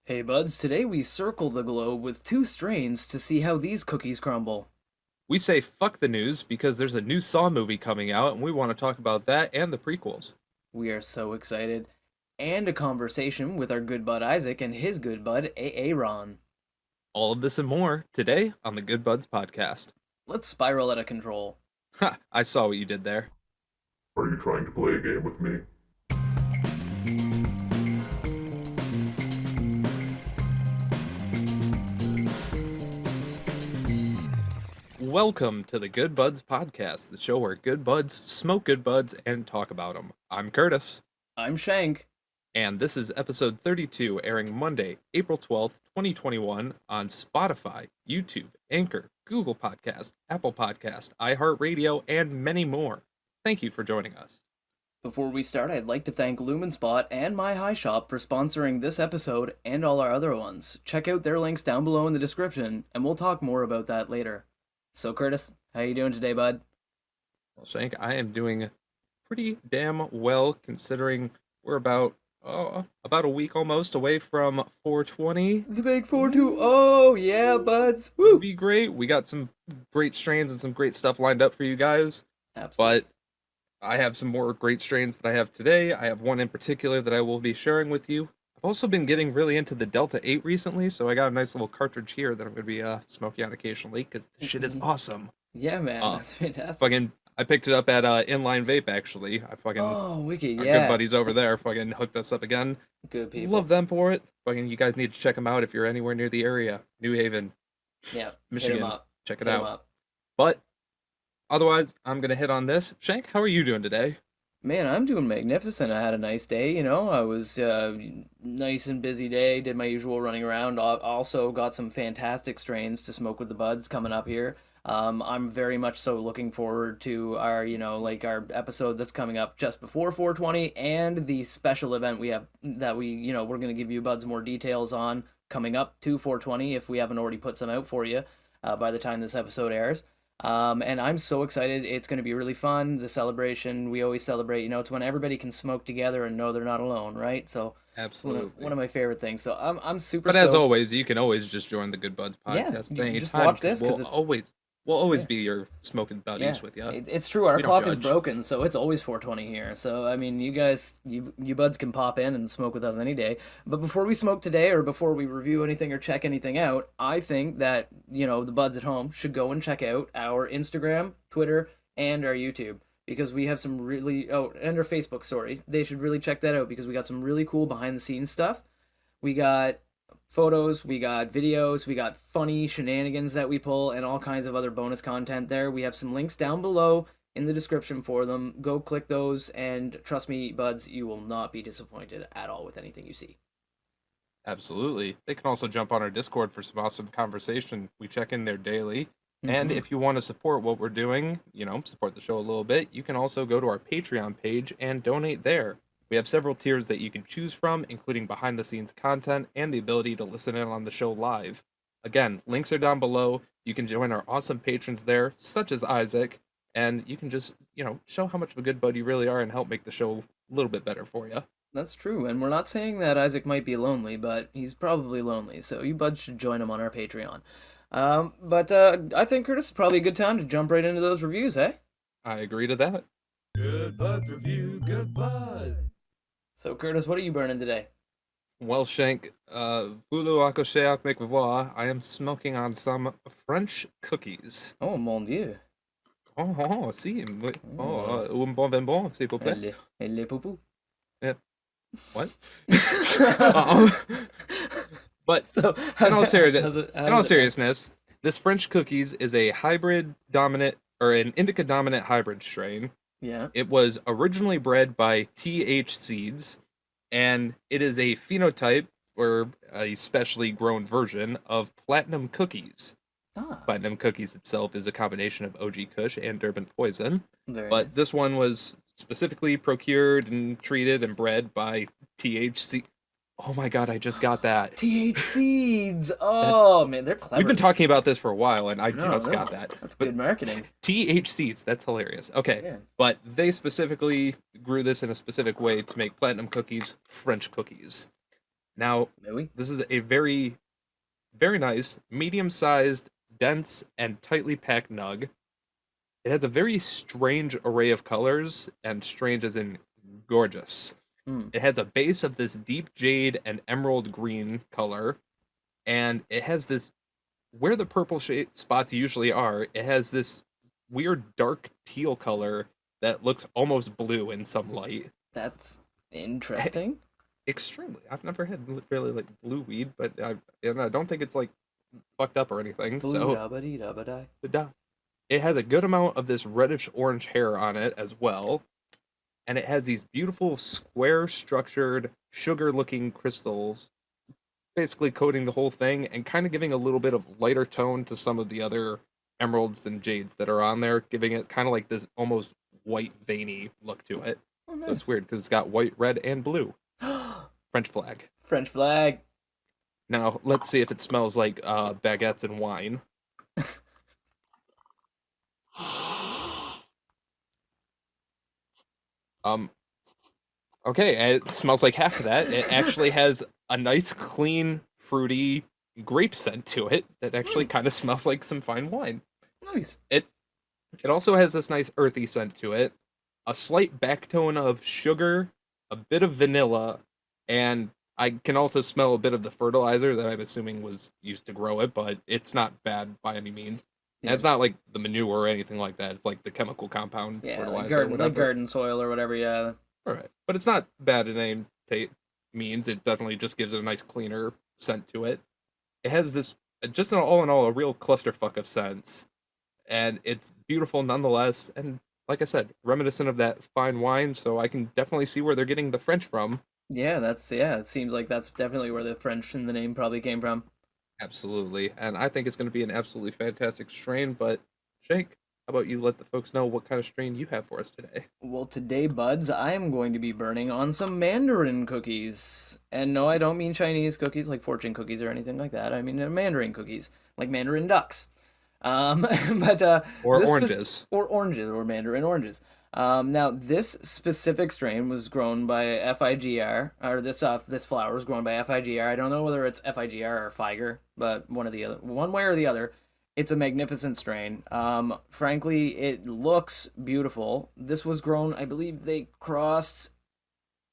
Hey buds, today we circle the globe with two strains to see how these cookies crumble. We say fuck the news because there's a new Saw movie coming out and we want to talk about that and the prequels. We are so excited. And a conversation with our good bud Isaac and his good bud Aaron. All of this and more today on the Good Buds podcast. Let's spiral out of control. Ha, I saw what you did there. Are you trying to play a game with me? Welcome to the Good Buds podcast, the show where good buds smoke good buds and talk about them. I'm Curtis, I'm Shank. and this is episode 32, airing Monday, April 12th, 2021 on Spotify, YouTube, Anchor, Google Podcast, Apple Podcast, iHeartRadio, and many more. Thank you for joining us. Before we start, I'd like to thank Lumenspot and My High Shop for sponsoring this episode and all our other ones. Check out their links down below in the description, and we'll talk more about that later. So Curtis, how you doing today, bud? Well, Shank, I am doing pretty damn well considering we're about a week almost away from 420. The big 420, oh yeah, buds. Woo! Be great. We got some great strains and some great stuff lined up for you guys. Absolutely. But I have some more great strains that I have today. I have one in particular that I will be sharing with you. I've also been getting really into the Delta 8 recently, so I got a nice little cartridge here that I'm going to be smoking on occasionally because the shit is awesome. Yeah, man, Uh, that's fantastic. Fucking, I picked it up at Inline Vape actually. I fucking Oh, wicked, Our yeah. good buddies over there fucking hooked us up again. Good people. Love them for it. Fucking, you guys need to check them out if you're anywhere near the area. New Haven, Yeah, Michigan. hit 'em up. Check it Hit 'em out. up. But otherwise, I'm gonna hit on this. Shank, how are you doing today? Man, I'm doing magnificent. I had a nice day, you know. I was nice and busy day. Did my usual running around. Also got some fantastic strains to smoke with the buds coming up here. I'm very much so looking forward to our, like our episode that's coming up just before 420 and the special event we have that we're going to give you buds more details on coming up to 420 if we haven't already put some out for you by the time this episode airs. And I'm so excited. It's going to be really fun. The celebration, we always celebrate, it's when everybody can smoke together and know they're not alone, right? So Absolutely. one of my favorite things. So I'm super But as stoked. always, you can always just join the Good Buds Yeah, podcast at you any just time. watch this 'cause We'll it's always yeah. be your smoking Yeah, buddies with you. it's true. Our We don't clock is judge. broken, so it's always 420 here. So I mean, you guys, you buds can pop in and smoke with us any day. But before we smoke today, or before we review anything or check anything out, I think that the buds at home should go and check out our Instagram, Twitter, and our YouTube because we have some really and our Facebook story. They should really check that out because we got some really cool behind the scenes stuff. We got photos, we got videos, we got funny shenanigans that we pull, and all kinds of other bonus content there. We have some links down below in the description for them. Go click those, and trust me, buds, you will not be disappointed at all with anything you see. Absolutely. They can also jump on our Discord for some awesome conversation. We check in there daily. And Mm-hmm. if you want to support what we're doing, support the show a little bit, you can also go to our Patreon page and donate there. We have several tiers that you can choose from, including behind the scenes content and the ability to listen in on the show live. Again, links are down below. You can join our awesome patrons there, such as Isaac, and you can just, show how much of a good bud you really are and help make the show a little bit better for you. That's true, and we're not saying that Isaac might be lonely, but he's probably lonely, so you buds should join him on our Patreon. But I think Curtis is probably a good time to jump right into those reviews, eh? I agree to that. Good Buds Review, Good Bud. So Curtis, what are you burning today? Well, Shank, voulez accrocher avec voir, I am smoking on some French cookies. Oh mon Dieu, Oh, si. Un bon vin bon, s'il vous plaît. elle est poupou. What? Um, but So in all how's it- seriousness, this French cookies is a hybrid dominant or an indica dominant hybrid strain. Yeah. It was originally bred by TH Seeds, and it is a phenotype or a specially grown version of Platinum Cookies. Ah, Platinum Cookies itself is a combination of OG Kush and Durban Poison, very but nice. this one was specifically procured and treated and bred by THC. Oh my god, I just got that. TH Seeds. Oh man, they're clever. We've been talking about this for a while, and I No, just no, got that. That's But good marketing. TH Seeds, that's hilarious. Okay, Yeah. but they specifically grew this in a specific way to make Platinum Cookies French cookies. Now, Maybe. this is a very, very nice, medium-sized, dense, and tightly packed nug. It has a very strange array of colors, and strange as in gorgeous. Hmm. It has a base of this deep jade and emerald green color, and it has this where the purple spots usually are. It has this weird dark teal color that looks almost blue in some light. That's interesting. Extremely. I've never had really like blue weed, but and I don't think it's like fucked up or anything. Blue So dabba dee dabba die. it has a good amount of this reddish orange hair on it as well, and it has these beautiful square structured sugar looking crystals basically coating the whole thing and kind of giving a little bit of lighter tone to some of the other emeralds and jades that are on there, giving it kind of like this almost white veiny look to it. Oh, So nice. it's weird because it's got white, red, and blue. French flag. French flag. Now let's see if it smells like baguettes and wine. Um, okay, it smells like half of that. It actually has a nice, clean, fruity grape scent to it that actually kind of smells like some fine wine. Nice. It also has this nice earthy scent to it, a slight backtone of sugar, a bit of vanilla, and I can also smell a bit of the fertilizer that I'm assuming was used to grow it, but it's not bad by any means. And Yeah. it's not like the manure or anything like that. It's like the chemical compound Yeah, fertilizer or whatever. like garden soil or whatever. Yeah. All right, but it's not bad in any means. It definitely just gives it a nice cleaner scent to it. It has this, just all in all, a real clusterfuck of scents, and it's beautiful nonetheless. And like I said, reminiscent of that fine wine, so I can definitely see where they're getting the French from. Yeah, it seems like that's definitely where the French in the name probably came from. Absolutely, and I think it's going to be an absolutely fantastic strain. But Jake, how about you let the folks know what kind of strain you have for us today? Well, today, buds, I am going to be burning on some Mandarin cookies. And no, I don't mean Chinese cookies like fortune cookies or anything like that. I mean Mandarin cookies, like Mandarin ducks. But Or this oranges. or oranges or Mandarin oranges. Now this specific strain was grown by FIGR, or this flower was grown by FIGR. I don't know whether it's FIGR or Figer, but one way or the other. It's a magnificent strain. Frankly, it looks beautiful. This was grown, I believe they crossed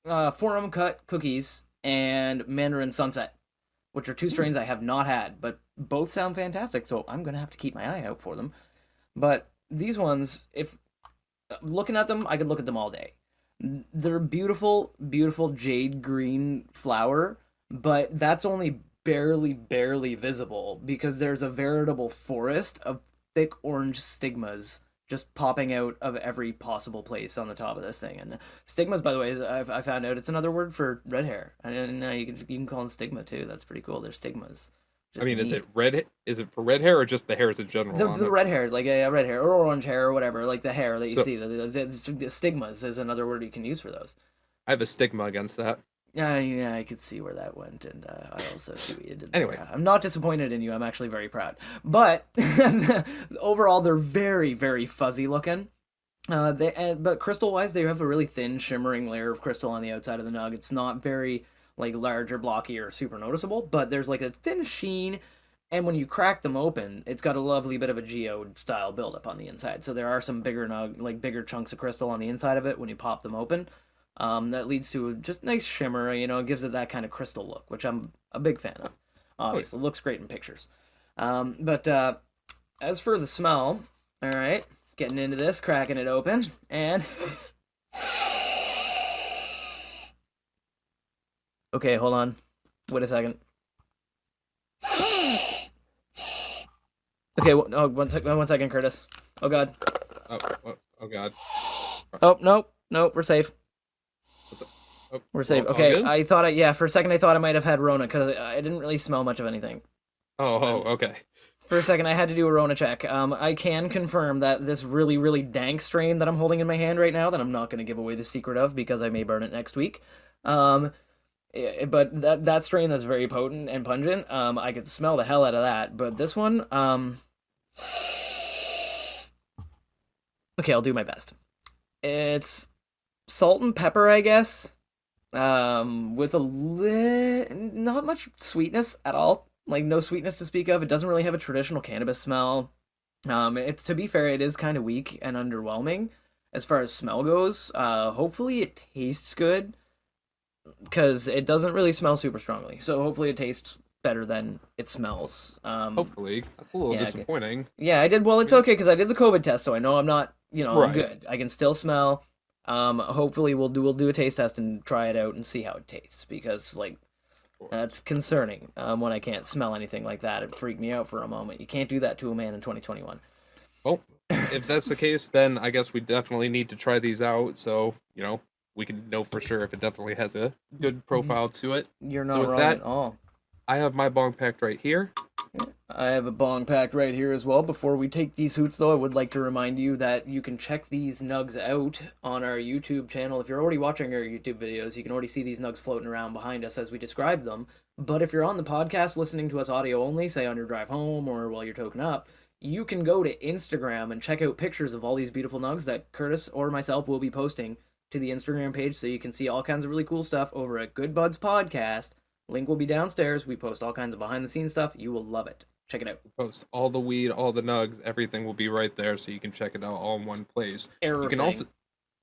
Forum Cut Cookies and Mandarin Sunset, which are two strains I have not had, but both sound fantastic, so I'm going to have to keep my eye out for them. But these ones, if looking at them, I could look at them all day. They're beautiful, beautiful jade green flower, but that's only barely visible because there's a veritable forest of thick orange stigmas just popping out of every possible place on the top of this thing. And stigmas, by the way, I found out it's another word for red hair. And you can call them stigma too. That's pretty cool. They're stigmas. I mean, is it red? Is it for red hair or just the hairs in general? The red hairs, like red hair or orange hair or whatever, like the hair that you see. The stigmas is another word you can use for those. I have a stigma against that. Yeah, I could see where that went, and I also see what you did. Anyway. I'm not disappointed in you. I'm actually very proud. But overall, they're very, very fuzzy looking. But crystal-wise, they have a really thin, shimmering layer of crystal on the outside of the nug. It's not very like large or blocky or super noticeable, but there's like a thin sheen. And when you crack them open, it's got a lovely bit of a geode style buildup on the inside. So there are some bigger chunks of crystal on the inside of it when you pop them open. That leads to just nice shimmer, it gives it that kind of crystal look, which I'm a big fan of. Obviously, it looks great in pictures. But as for the smell, all right, getting into this, cracking it open, and... Okay, hold on. Wait a second. Okay, one second, Curtis. Oh, God. Oh God. Oh, nope, we're safe. Oh, We're safe. all Okay, good? for a second I thought I might have had Rona, because I didn't really smell much of anything. Okay. For a second I had to do a Rona check. I can confirm that this really, really dank strain that I'm holding in my hand right now, that I'm not going to give away the secret of, because I may burn it next week. But that strain that's very potent and pungent, I could smell the hell out of that. But this one, okay, I'll do my best. It's salt and pepper, I guess. with not much sweetness at all. Like no sweetness to speak of. It doesn't really have a traditional cannabis smell. It's to be fair, it is kind of weak and underwhelming as far as smell goes. Hopefully it tastes good because it doesn't really smell super strongly. So hopefully it tastes better than it smells. Hopefully. That's a little Yeah, disappointing. yeah, I did. Well, it's okay because I did the COVID test, so I know I'm not. I'm Right. good. I can still smell. Hopefully we'll do a taste test and try it out and see how it tastes because like Of that's course. concerning. When I can't smell anything like that, it freaked me out for a moment. You can't do that to a man in 2021. Well, if that's the case, then I guess we definitely need to try these out so, we can know for sure if it definitely has a good profile to it. You're So not with wrong at that, all. I have my bong packed right here. I have a bong packed right here as well. Before we take these hoots, though, I would like to remind you that you can check these nugs out on our YouTube channel. If you're already watching our YouTube videos, you can already see these nugs floating around behind us as we describe them. But if you're on the podcast listening to us audio only, say on your drive home or while you're toking up, you can go to Instagram and check out pictures of all these beautiful nugs that Curtis or myself will be posting to the Instagram page so you can see all kinds of really cool stuff over at Good Budz Podcast. Link will be downstairs. We post all kinds of behind the scenes stuff. You will love it. Check it out. Post all the weed, all the nugs, everything will be right there so you can check it out all in one place. You can Everything. also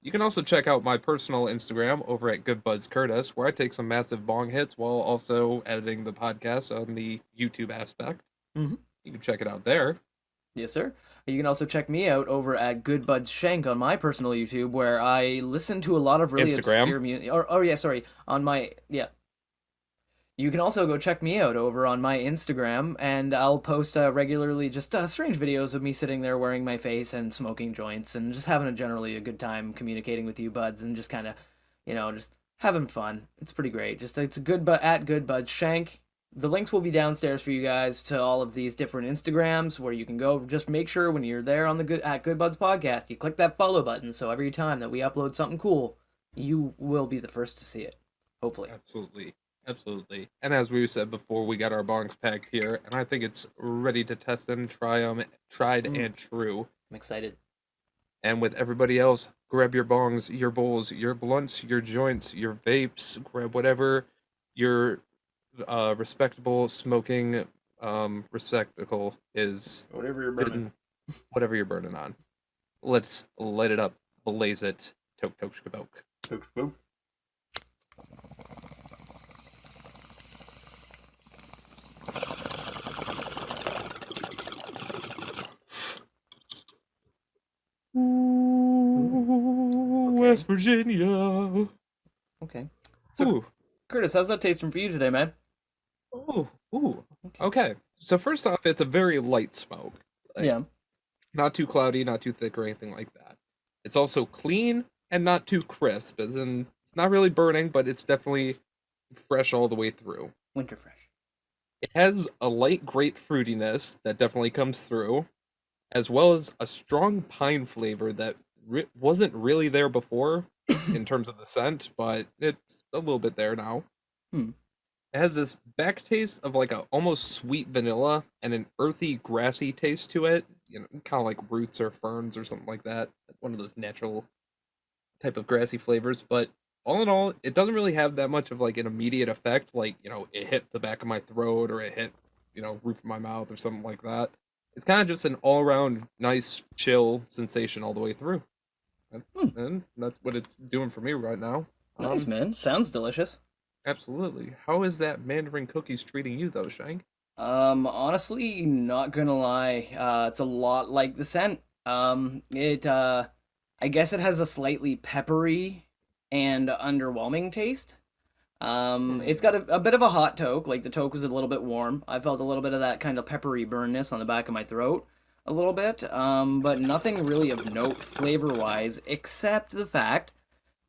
you can also check out my personal Instagram over at Good Buzz Curtis, where I take some massive bong hits while also editing the podcast on the YouTube aspect. Mm-hmm. You can check it out there. Yes, sir. You can also check me out over at Good Budz Shank on my personal YouTube, where I listen to a lot of really Instagram. obscure music. Or, oh yeah, sorry, on my yeah. You can also go check me out over on my Instagram, and I'll post regularly just strange videos of me sitting there wearing my face and smoking joints and just having a good time communicating with you buds and just kind of, just having fun. It's pretty great. Just it's good, but at Good Bud Shank. The links will be downstairs for you guys to all of these different Instagrams where you can go. Just make sure when you're there on the Good Buds podcast, you click that follow button. So every time that we upload something cool, you will be the first to see it. Hopefully. Absolutely. Absolutely. And as we said before, we got our bongs packed here, and I think it's ready to test them, try them, tried and true. I'm excited. And with everybody else, grab your bongs, your bowls, your blunts, your joints, your vapes, grab whatever your respectable smoking receptacle is Whatever you're hidden, whatever you're burning on. Let's light it up, blaze it, toke toke shkaboke. West Virginia. Okay. So, Ooh, Curtis, how's that tasting for you today, man? ooh. Okay. So first off, it's a very light smoke. Like, Yeah. not too cloudy, not too thick or anything like that. It's also clean and not too crisp, as in it's not really burning, but it's definitely fresh all the way through. Winter fresh. It has a light grape fruitiness that definitely comes through, as well as a strong pine flavor that wasn't really there before in terms of the scent, but it's a little bit there now. Hmm. It has this back taste of like a almost sweet vanilla and an earthy, grassy taste to it. Kind of like roots or ferns or something like that. One of those natural type of grassy flavors. But all in all, it doesn't really have that much of like an immediate effect. Like it hit the back of my throat or it hit roof of my mouth or something like that. It's kind of just an all around nice, chill sensation all the way through. And that's what it's doing for me right now. Nice, man. Sounds delicious. Absolutely. How is that Mandarin cookies treating you though, Shank? Honestly, not gonna lie. It's a lot like the scent. I guess it has a slightly peppery and underwhelming taste. It's got a bit of a hot toke, like the toke was a little bit warm. I felt a little bit of that kind of peppery burnness on the back of my throat, a little bit. But nothing really of note flavor-wise, except the fact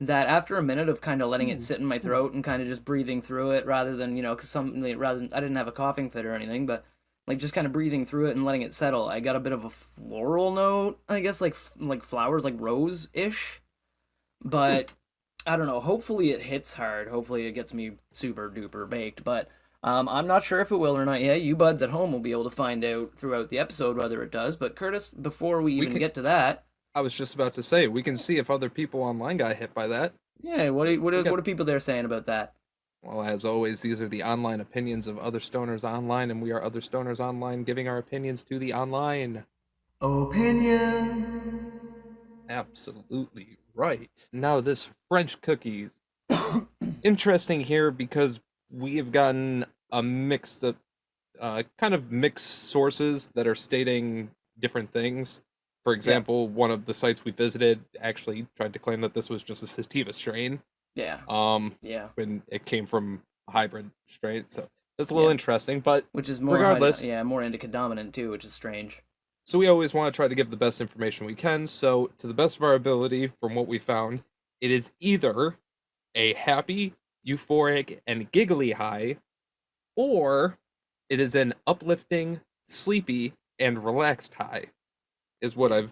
that after a minute of kind of letting it sit in my throat and kind of just breathing through it, rather than I didn't have a coughing fit or anything, but like just kind of breathing through it and letting it settle, I got a bit of a floral note, I guess, like flowers, like rose ish, but I don't know. Hopefully it hits hard. Hopefully it gets me super duper baked. But I'm not sure if it will or not yet. You buds at home will be able to find out throughout the episode whether it does. But Curtis, before we We even can get to that, I was just about to say we can see if other people online got hit by that. Yeah, what We got, what are people there saying about that? well, as always, these are the online opinions of other stoners online, and we are other stoners online giving our opinions to the online. Opinion. Absolutely right. Now, this French cookie, interesting here because we have gotten a mix of kind of mixed sources that are stating different things. For Yeah, example, one of the sites we visited actually tried to claim that this was just a sativa strain, yeah, um, yeah, when it came from a hybrid strain. So that's a little yeah. interesting, but Which is more regardless, yeah, more indica dominant too, which is strange. so we always want to try to give the best information we can. So to the best of our ability, from what we found, it is either a happy, euphoric, and giggly high, or it is an uplifting, sleepy, and relaxed high, is what Yeah, I've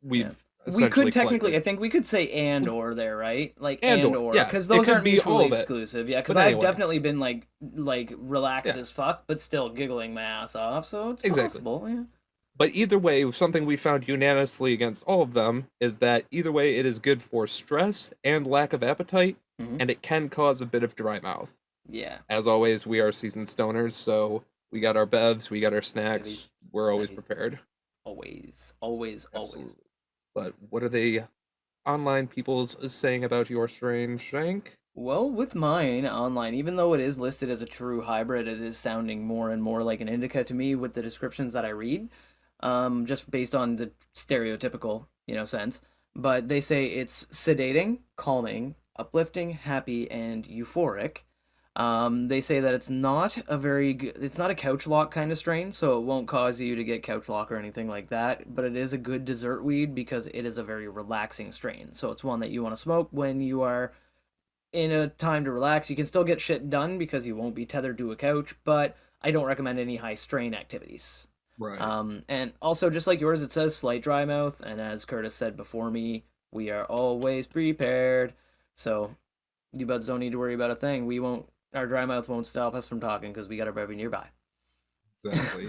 yeah. we've We could essentially technically, collected. I think we could say and or there, right? Like And and or, or, yeah, because it those could aren't be mutually all of it. exclusive. Yeah, because But I've anyway, definitely been like relaxed yeah, as fuck, but still giggling my ass off. So it's exactly. possible. Yeah. But either way, something we found unanimously against all of them is that either way, it is good for stress and lack of appetite, Hmm. and it can cause a bit of dry mouth. Yeah. As always, we are seasoned stoners, so we got our bevs, we got our Heavy, snacks. We're always heavy. prepared. Always, always, always. Absolutely. But what are the online people's saying about your strange shank? Well, with mine online, even though it is listed as a true hybrid, it is sounding more and more like an indica to me with the descriptions that I read, just based on the stereotypical, sense. But they say it's sedating, calming, uplifting, happy, and euphoric. They say that it's not a couch lock kind of strain, so it won't cause you to get couch lock or anything like that. But it is a good dessert weed because it is a very relaxing strain. So it's one that you want to smoke when you are in a time to relax. You can still get shit done because you won't be tethered to a couch, but I don't recommend any high strain activities. Right. And also, just like yours, it says slight dry mouth, and as Curtis said before me, we are always prepared. So you buds don't need to worry about a thing. We won't. Our dry mouth won't stop us from talking because we got our bevy nearby. Exactly.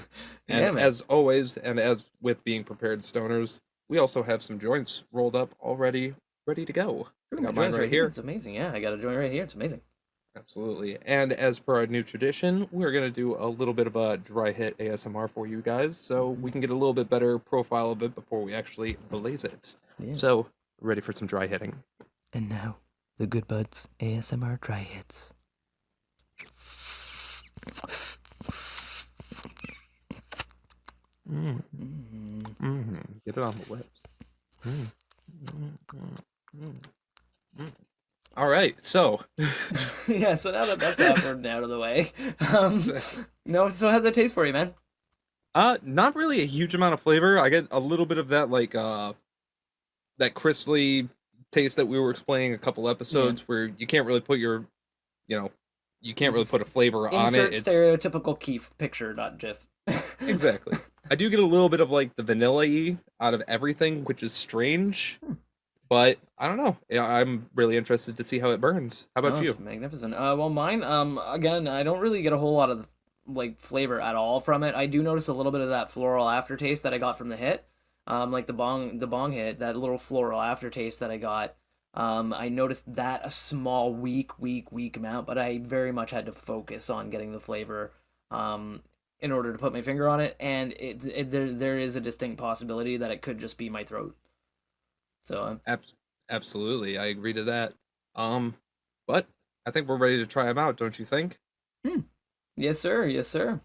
And Yeah, man. as always, and as with being prepared stoners, we also have some joints rolled up already, ready to go. True, I my got mine joint's right right here. here. It's amazing. Yeah, I got a joint right here. It's amazing. Absolutely. And as per our new tradition, we're going to do a little bit of a dry hit ASMR for you guys so we can get a little bit better profile of it before we actually blaze it. Yeah. So, ready for some dry hitting? And now, the Good Buds ASMR dry hits. Mm. Mm. Get it on the lips. Mm. Mm, mm, mm, mm. All right, so Yeah, so now that that's awkward and out of the way, no. So how's that taste for you, man? not really a huge amount of flavor. I get a little bit of that that crystally taste that we were explaining a couple Yeah, episodes where you can't really put your, you know, you can't really put a flavor on it. insert It's stereotypical Keef picture, not GIF. exactly. I do get a little bit of like the vanilla-y out of everything, which is strange, but I don't know. Yeah, I'm really interested to see how it burns. How about Oh, it's you? magnificent. Well, mine, again, I don't really get a whole lot of like flavor at all from it. I do notice a little bit of that floral aftertaste that I got from the hit, like the bong hit, that little floral aftertaste that I got. I noticed that a small, weak amount, but I very much had to focus on getting the flavor, in order to put my finger on it, and there is a distinct possibility that it could just be my throat. So, Abs- Absolutely, I agree to that. Um, but I think we're ready to try them out, don't you think? yes, sir, yes, sir.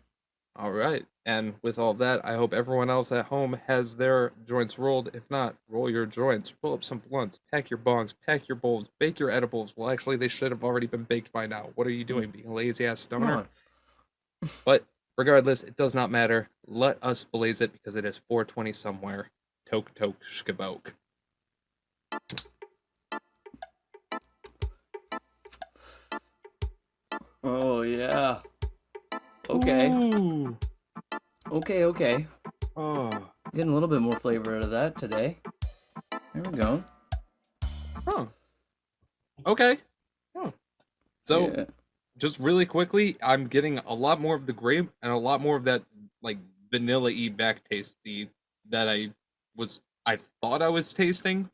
All right. And with all that, I hope everyone else at home has their joints rolled. If not, roll your joints, roll up some blunts, pack your bongs, pack your bowls, bake your edibles. Well, actually, they should have already been baked by now. What are you doing, being a lazy ass Come stoner? on. But regardless, it does not matter. Let us blaze it because it is 420 somewhere. Toke toke shkaboke. Oh yeah. Okay. Ooh. Okay. Oh. Getting a little bit more flavor out of that today. There we go. Oh. Okay. Oh. So Yeah. just really quickly, I'm getting a lot more of the grape and a lot more of that like vanilla-y back taste that I thought I was tasting,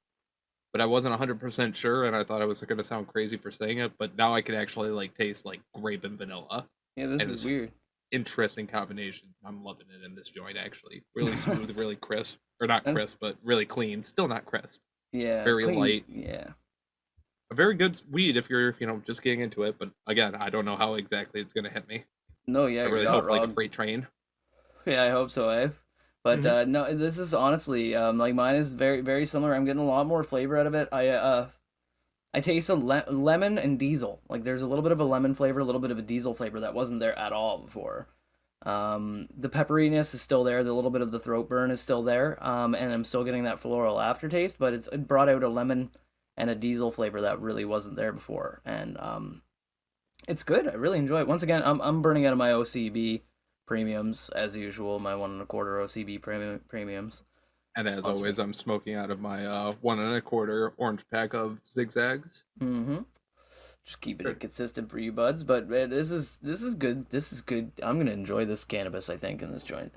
but I wasn't 100% sure, and I thought I was going to sound crazy for saying it, but now I can actually like taste like grape and vanilla, Yeah, this and is it's weird. interesting combination. I'm loving it in this joint actually. Really smooth, really crisp, or not crisp, but really clean. Still not crisp. Yeah, Very clean. light. Yeah. A very good weed if you're just getting into it. But again, I don't know how exactly it's going to hit me. No, yeah, I you're really not hope like a wrong. freight train. Yeah, I hope so, eh? But Hmm. no, this is honestly like mine is very very similar. I'm getting a lot more flavor out of it. I taste a lemon and diesel. Like there's a little bit of a lemon flavor, a little bit of a diesel flavor that wasn't there at all before. The pepperiness is still there. The little bit of the throat burn is still there. And I'm still getting that floral aftertaste, but it brought out a lemon and a diesel flavor that really wasn't there before. And it's good. I really enjoy it. Once again, I'm burning out of my OCB premiums as usual. My 1 1/4 OCB premiums. And as Monster. always, I'm smoking out of my 1 1/4 orange pack of zigzags. Mm-hmm. Just keeping Sure. it consistent for you buds, but this is good. This is good. I'm gonna enjoy this cannabis. I think in this joint.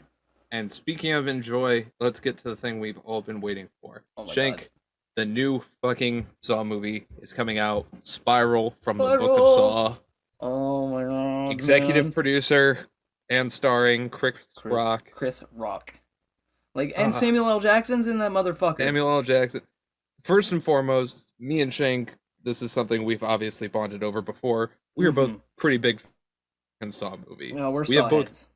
And speaking of enjoy, let's get to the thing we've all been waiting for. Oh my Shank, God. the new fucking Saw movie is coming out. Spiral from the Book of Spiral! Saw. Oh my God. Executive man. producer and starring Chris Rock. Chris Rock. Like and Uh, Samuel L. Jackson's in that motherfucker. Samuel L. Jackson. First and foremost, me and Shank, this is something we've obviously bonded over before. We are both pretty big in Saw movie. No, we're We have both sawheads.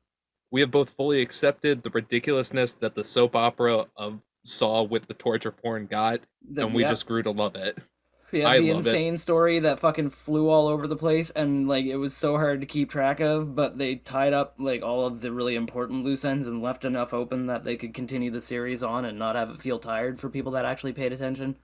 we have both fully accepted the ridiculousness that the soap opera of Saw with the torture porn got, and we Yeah. just grew to love it. Yeah, I the love it. insane story that fucking flew all over the place and like it was so hard to keep track of, but they tied up like all of the really important loose ends and left enough open that they could continue the series on and not have it feel tired for people that actually paid attention.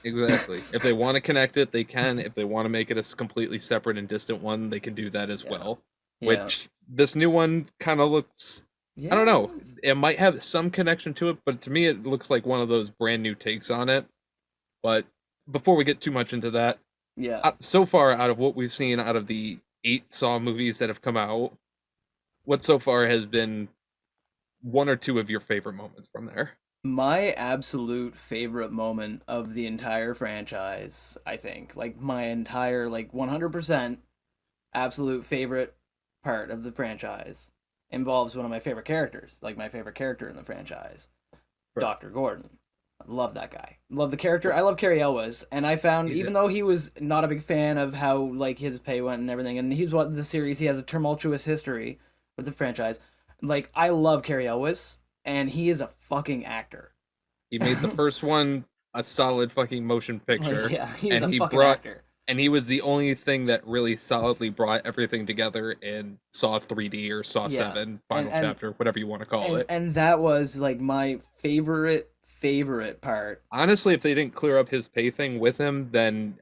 Exactly. If they want to connect it, they can. If they want to make it a completely separate and distant one, they can do that as Yeah. well. Yeah. Which this new one kind of looks. I don't know. It might have some connection to it, but to me, it looks like one of those brand new takes on it. But before we get too much into that, Yeah. so far out of what we've seen out of the 8 Saw movies that have come out, what so far has been one or two of your favorite moments from there? My absolute favorite moment of the entire franchise, I think, like my entire like 100% absolute favorite part of the franchise involves one of my favorite characters, like my favorite character in the franchise, Right. Dr. Gordon. I love that guy. Love the character. I love Cary Elwes, and I found You even did. though he was not a big fan of how like his pay went and everything, and he's what the series he has a tumultuous history with the franchise. Like I love Cary Elwes, and he is a fucking actor. He made the first one a solid fucking motion picture. Like, yeah, he's and a he fucking brought actor. and he was the only thing that really solidly brought everything together in Saw 3D or Saw Yeah. 7 final And- chapter, whatever you want to call it. And that was like my favorite part. Honestly, if they didn't clear up his pay thing with him, then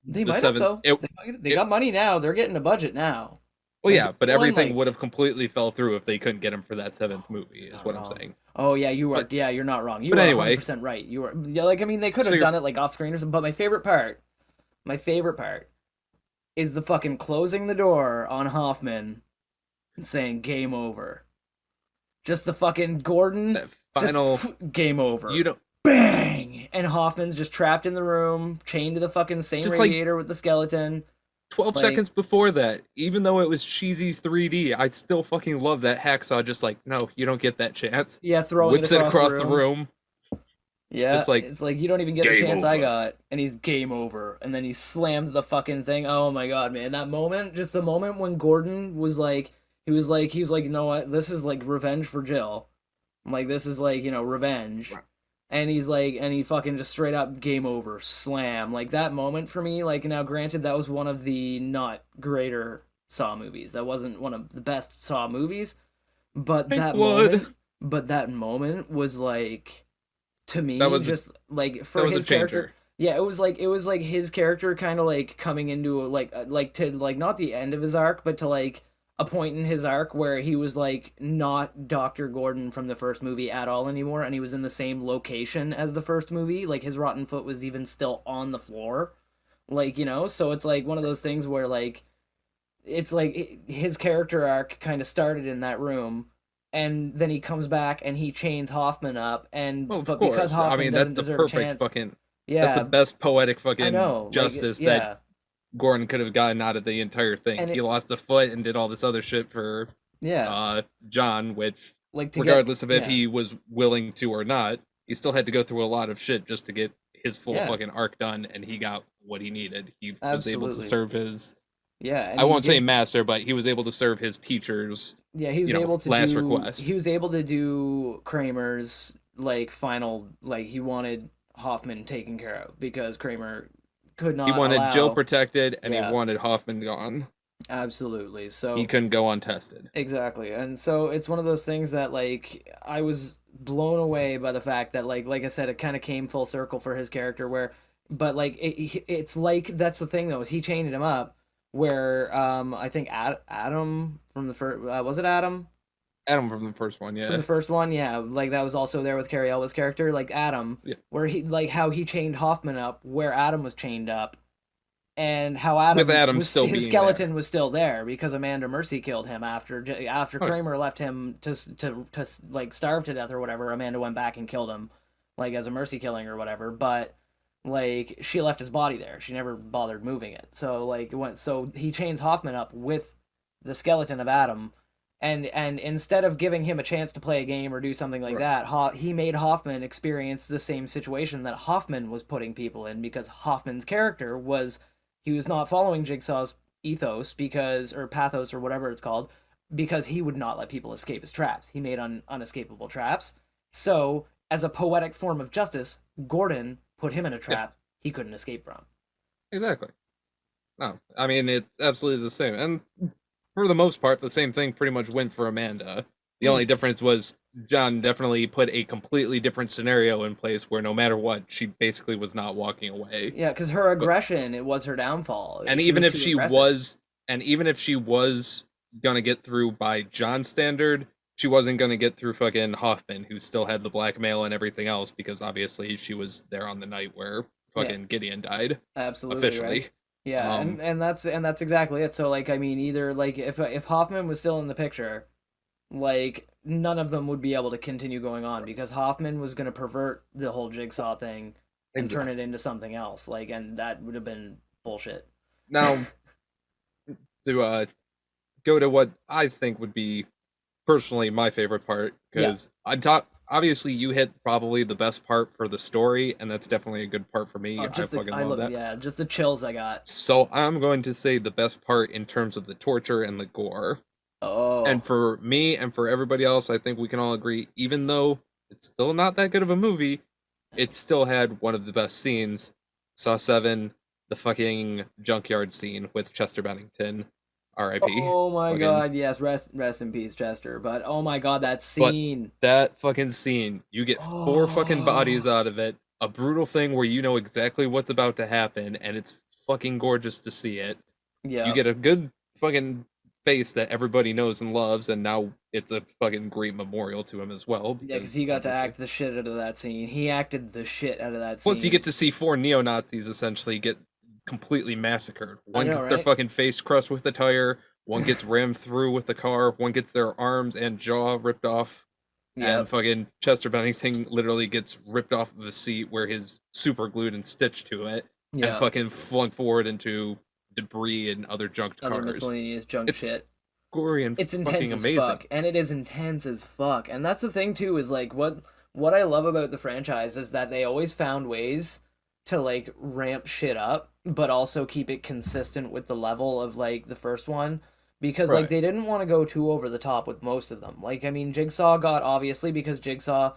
They the might seventh- have though. They it- got money now. They're getting a budget now. well, Like, yeah, but one, everything like- would have completely fell through if they couldn't get him for that 7th movie. Is Not what I'm wrong. saying. Oh yeah, you are. But- Yeah, you're not wrong. You but are anyway. 100% right. You are. Yeah, like I mean, they could So have you're- done it like off screen or something. But my favorite part is the fucking closing the door on Hoffman and saying "game over." Just the fucking Gordon. That final, Game over. you don't. Bang! And Hoffman's just trapped in the room, chained to the fucking same Just like- radiator with the skeleton. 12 Like- seconds before that, even though it was cheesy 3D, I still fucking love that hacksaw. Just like, no, you don't get that chance. Yeah, throwing Whips it across the the room. room. Yeah, Just like, it's like you don't even get the game chance I over. got, and he's game over, and then he slams the fucking thing. Oh my god, man, that moment, just the moment when Gordon was like, he was like, you know what, this is like revenge for Jill, like this is like revenge, Right. and he's like, and he fucking just straight up game over, slam, like that moment for me. Like now, granted, that was one of the not greater Saw movies. That wasn't one of the best Saw movies, but Pink that blood. moment was like. To me, That was just like for that was his a changer. character, yeah, it was like his character kind of like coming into like to like not the end of his arc, but to like a point in his arc where he was like not Dr. Gordon from the first movie at all anymore, and he was in the same location as the first movie. Like his rotten foot was even still on the floor, like so it's like one of those things where like it's like his character arc kind of started in that room. And then he comes back and he chains Hoffman up, and Well, of but course. because Hoffman I mean, doesn't that's the deserve a perfect chance, fucking. That's the Yeah, best poetic I fucking know. justice that Yeah, Gordon could have gotten out of the entire thing. and He it, lost a foot and did all this other shit for yeah, John, which like to get, regardless of if yeah, he was willing to or not, he still had to go through a lot of shit just to get his full yeah, fucking arc done, and he got what he needed. He was able to absolutely. serve his, Yeah, and I he won't say did. master, but he was able to serve his teacher's, Yeah, he was able to last do. request. He was able to do Kramer's like final. Like he wanted Hoffman taken care of because Kramer could He not wanted Jill allow. protected, and he Yeah, wanted Hoffman gone. absolutely. He So couldn't go untested. exactly. And so it's one of those things that like I was blown away by the fact that like I said it kind of came full circle for his character where but like it's like that's the thing though is he chained him up where I think Adam from the first was it Adam Adam from the first one, from yeah. the first one, yeah, like that was also there with Carrie Elwa's character like Adam Yeah. where he like how he chained Hoffman up where Adam was chained up and how With Adam Adam was still his being there. skeleton was still there because Amanda Mercy killed him after Oh, Kramer left him to like starve to death or whatever. Amanda went back and killed him, like as a mercy killing or whatever. But like she left his body there. She never bothered moving it. So like it went. So he chains Hoffman up with the skeleton of Adam. And instead of giving him a chance to play a game or do something like right. that, he made Hoffman experience the same situation that Hoffman was putting people in because Hoffman's character was he was not following Jigsaw's ethos because or pathos or whatever it's called because he would not let people escape his traps. He made unescapable traps. So, as a poetic form of justice, Gordon put him in a Yeah, trap he couldn't escape from. exactly. No, I mean it's absolutely the same, and for the most part, the same thing pretty much went for Amanda. The only Mm. difference was John definitely put a completely different scenario in place where no matter what, she basically was not walking away. Yeah, because her But aggression it was her downfall. and She even was if too she aggressive. was, and even if she was gonna get through by John's standard, she wasn't gonna get through fucking Hoffman, who still had the blackmail and everything else, because obviously she was there on the night where Yeah, fucking Gideon died absolutely right. officially. Yeah, Um, and that's exactly it. So like I mean, either like if Hoffman was still in the picture, like none of them would be able to continue going on because Hoffman was going to pervert the whole Jigsaw thing and turn exactly. it into something else. Like, and that would have been bullshit. Now to go to what I think would be personally my favorite part, Yeah, because I talk. Obviously, you hit probably the best part for the story, and that's definitely a good part for me. oh, I just the fucking I love love that. yeah, just the chills I got. So I'm going to say the best part in terms of the torture and the gore. And Oh, for me and for everybody else, I think we can all agree, even though it's still not that good of a movie, it still had one of the best scenes. Saw 7, the fucking junkyard scene with Chester Bennington, R.I.P. oh my Fucking, God, yes, rest in peace, Chester. But oh my God, that but scene. that fucking scene, you get 4 fucking bodies Oh, out of it, a brutal thing where you know exactly what's about to happen, and it's fucking gorgeous to see it. You yeah, get a good fucking face that everybody knows and loves, and now it's a fucking great memorial to him as well yeah, because because he got to obviously. act the shit out of that scene. He acted the shit out of that Plus, you scene. get to see 4 neo Nazis essentially get completely massacred. I One know, gets their right? fucking face crushed with a tire. One gets rammed through with the car. One gets their arms and jaw ripped off. And Yep. fucking Chester Bennington literally gets ripped off of the seat where his super glued and stitched to it, and Yeah. fucking flung forward into debris and other junked Other cars. miscellaneous junk It's shit. gory and It's intense fucking as amazing. fuck, and it is intense as fuck. And that's the thing too is like what I love about the franchise is that they always found ways to like ramp shit up, but also keep it consistent with the level of like the first one. Because like Right. they didn't want to go too over the top with most of them. Like I mean, Jigsaw got obviously because Jigsaw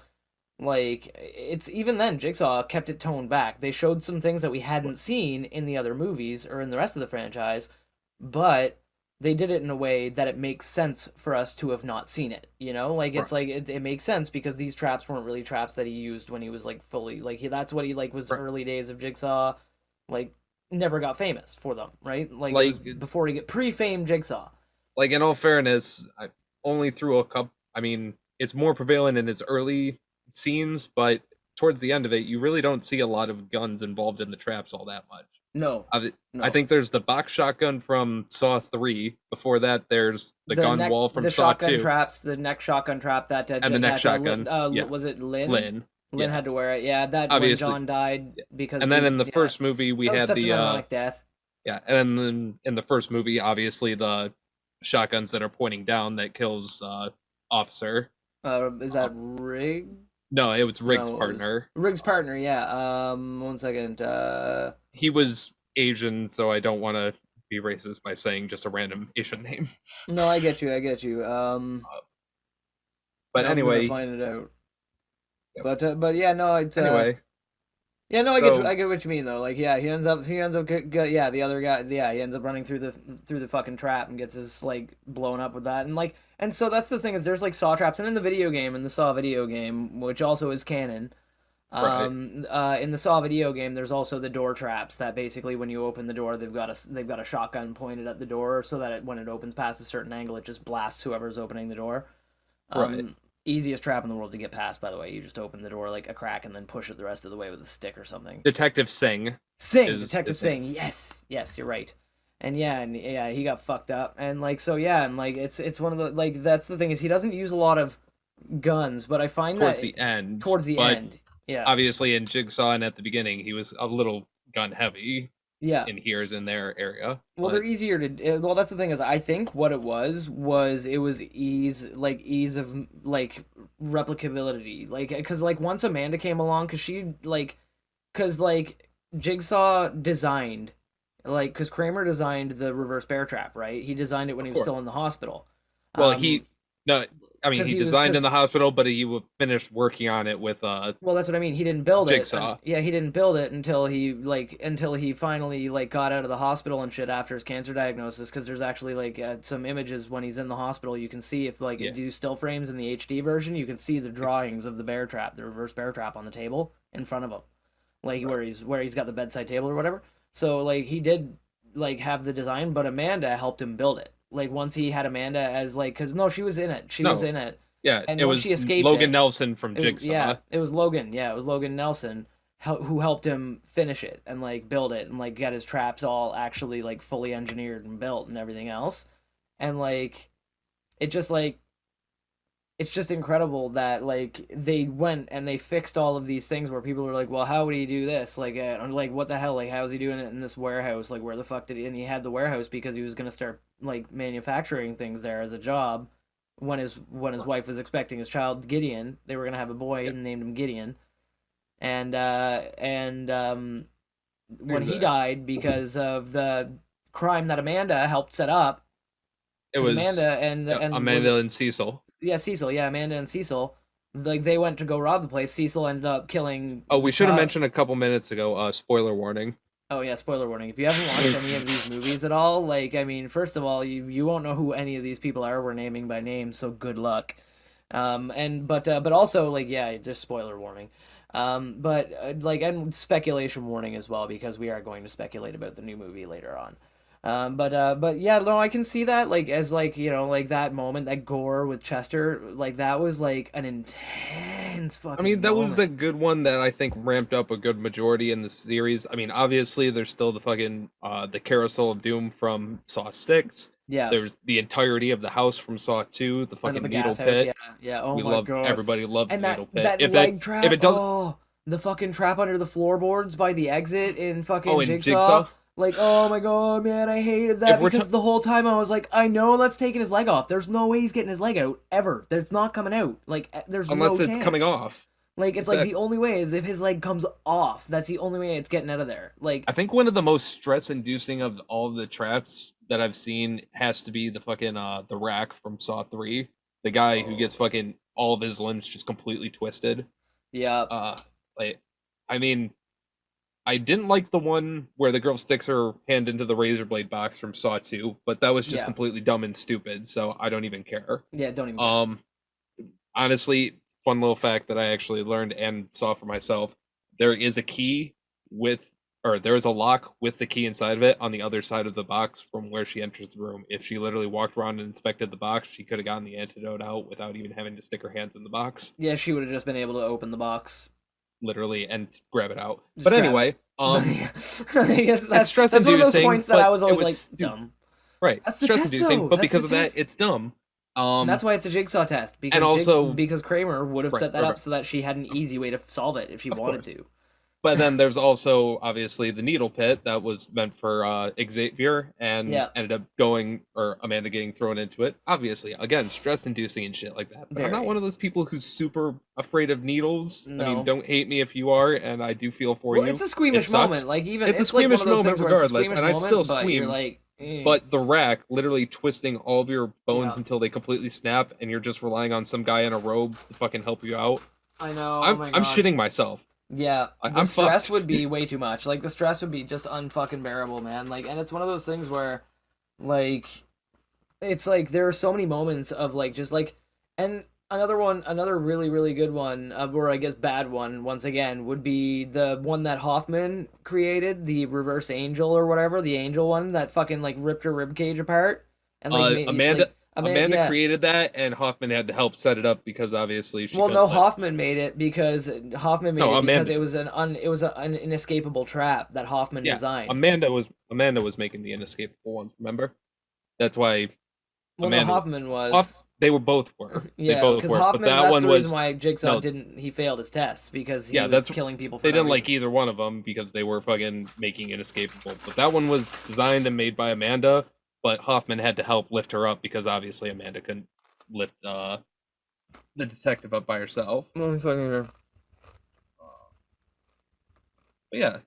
like it's even then Jigsaw kept it toned back. They showed some things that we hadn't seen in the other movies or in the rest of the franchise, but they did it in a way that it makes sense for us to have not seen it. You know, like Right. it's like it makes sense because these traps weren't really traps that he used when he was like fully like that's what he like was Right. early days of Jigsaw, like never got famous for them, right? Like it was Like before he get pre-fame Jigsaw. like in all fairness, I only through a couple. I mean, it's more prevalent in his early scenes, but towards the end of it, you really don't see a lot of guns involved in the traps all that much. No, I no. think there's the box shotgun from Saw 3. Before that, there's the gun wall from The Saw shotgun 2, traps, the neck shotgun trap that and the next that shotgun. Yeah, was it Lynn? Lynn. Lynn Yeah, had to wear it. Yeah, that when obviously. John died because And then in the yeah, first movie, we that was had such an the ironic death. yeah, and then in the first movie, obviously the shotguns that are pointing down that kills Officer. Is Uh, that Rig? no, it was Riggs' No, it was partner. Rig's partner. Yeah. One second. He was Asian, so I don't want to be racist by saying just a random Asian name. No, I get you. I get you. But I'm gonna anyway, find it out. yep. But yeah, no, it's Anyway, yeah, no, so I get what you mean though. Like, yeah, he ends up yeah, the other guy, yeah, he ends up running through the fucking trap and gets his like blown up with that, and like, and so that's the thing is there's like saw traps, and in the video game, in the Saw video game, which also is canon, right, in the Saw video game, there's also the door traps that basically when you open the door, they've got a shotgun pointed at the door so that when it opens past a certain angle, it just blasts whoever's opening the door. right. Easiest trap in the world to get past, by the way. You just open the door like a crack and then push it the rest of the way with a stick or something. Detective Singh Detective his name. Singh. Yes, you're right. And yeah, he got fucked up, and like so, yeah, and like it's one of the like that's the thing is he doesn't use a lot of guns, but I find Towards that the end. towards the But end, yeah, obviously in Jigsaw and at the beginning, he was a little gun heavy yeah. in here's in their area. Well, But they're easier to. Well, that's the thing is, I think what it was it was ease of like replicability, like because like once Amanda came along, because like Jigsaw designed, like because Kramer designed the reverse bear trap, right? He designed it when of he was course. still in the hospital. Well, Um, no, I mean because he he was designed in because the hospital, but he finished working on it with Well, that's what I mean. He didn't build it. Jigsaw. Yeah, he didn't build it until he finally like got out of the hospital and shit after his cancer diagnosis. Because there's actually like some images when he's in the hospital. You can see if like Yeah. do still frames in the HD version. You can see the drawings of the bear trap, the reverse bear trap on the table in front of him, like where he's got the bedside table or whatever. So like he did like have the design, but Amanda helped him build it. Like once he had Amanda as like because no, she was in it. She was No, in it. yeah, And it once was she escaped Logan it, Nelson from it was Jigsaw. it was Logan. Yeah, it was Logan Nelson who helped him finish it and like build it and like get his traps all actually like fully engineered and built and everything else. And like it just like it's just incredible that like they went and they fixed all of these things where people are like, well, how would he do this? Like what the hell? Like how is he doing it in this warehouse? Like where the fuck did he? And he had the warehouse because he was gonna start like manufacturing things there as a job. When his wife was expecting his child Gideon, they were gonna have a boy Yep. and named him Gideon. When he Exactly. died because of the crime that Amanda helped set up, It because was Amanda and was Amanda and Cecil. yeah, Cecil, yeah, Amanda and Cecil, like they went to go rob the place. Cecil ended up killing. Oh, we the should have child. mentioned a couple minutes ago. Spoiler warning. Oh yeah, spoiler warning. If you haven't watched any of these movies at all, like I mean, first of all, you won't know who any of these people are. We're naming by name, so good luck. But also like yeah, just spoiler warning. Like and speculation warning as well because we are going to speculate about the new movie later on. But yeah, no, I can see that like as like you know like that moment, that gore with Chester, like that was like an intense fucking. I mean, that was moment. a good one that I think ramped up a good majority in the series. I mean, obviously, there's still the fucking the Carousel of Doom from Saw 6. Yeah, There's the entirety of the house from Saw 2, the under fucking the needle gas house. pit. Yeah. Oh We my love god. everybody loves And the that needle pit. that If leg trap. if it doesn't Oh, the fucking trap under the floorboards by the exit in fucking in Jigsaw. Like, oh my god, man, I hated that If we're because the whole time I was like, I know that's taking his leg off. There's no way he's getting his leg out ever. That's not coming out. Like, there's unless no it's chance. coming off. Like, it's like Exactly. the only way is if his leg comes off. That's the only way it's getting out of there. Like, I think one of the most stress-inducing of all the traps that I've seen has to be the fucking the rack from Saw 3. The guy who gets fucking all of his limbs just completely twisted. yeah, Like, I mean, I didn't like the one where the girl sticks her hand into the razor blade box from Saw 2, but that was just Yeah. completely dumb and stupid, so I don't even care. yeah, don't even. Honestly, fun little fact that I actually learned and saw for myself, there is a key there is a lock with the key inside of it on the other side of the box from where she enters the room. If she literally walked around and inspected the box, she could have gotten the antidote out without even having to stick her hands in the box, Yeah, she would have just been able to open the box. literally, and grab it out. Just But grab anyway, that's stress one of those inducing, points that I but was it always was like stupid. dumb. Right, That's the stress test, inducing, though. but That's because the of that, test. it's dumb. And that's why it's a jigsaw test, because And also, because Kramer would have right, set that right, up so that she had an easy way to solve it if she of wanted course. to. But then there's also obviously the needle pit that was meant for Xavier and Yeah, ended up going, or Amanda getting thrown into it. Obviously, again, stress inducing and shit like that. But I'm not very. one of those people who's super afraid of needles. I mean, No. don't hate me if you are, and I do feel for Well, you. it's a It squeamish sucks. moment. Like, even It's a it's like one squeamish of those moment things where it's a regardless, squeamish and I'd still moment, but you're squeam. like, But the rack literally twisting all of your bones yeah. until they completely snap, and you're just relying on some guy in a robe to fucking help you out. I know. Oh I'm my I'm god. shitting myself. Yeah, the I'm stress fucked. would be way too much. Like, the stress would be just unfucking bearable, man. Like, and it's one of those things where, like, it's like there are so many moments of like just like, and another really really good one, or I guess bad one once again, would be the one that Hoffman created, the reverse angel or whatever, the angel one that fucking like ripped her rib cage apart and like made Amanda like I mean Amanda yeah. created that, and Hoffman had to help set it up because obviously she Well, couldn't no, lift. Hoffman made it because No, Amanda it did. was an inescapable trap that Hoffman Yeah, designed. Amanda was making the inescapable ones. Remember? That's why Well, no, Amanda was. Hoffman Hoff, was. they were both were. They Yeah, both because were. But Hoffman, that that's one the reason was why Jigsaw no. didn't, he failed his tests because he Yeah, was that's killing people for they no didn't like reason. either one of them because they were fucking making inescapable. But that one was designed and made by Amanda, but Hoffman had to help lift her up because obviously Amanda couldn't lift the detective up by herself. But yeah,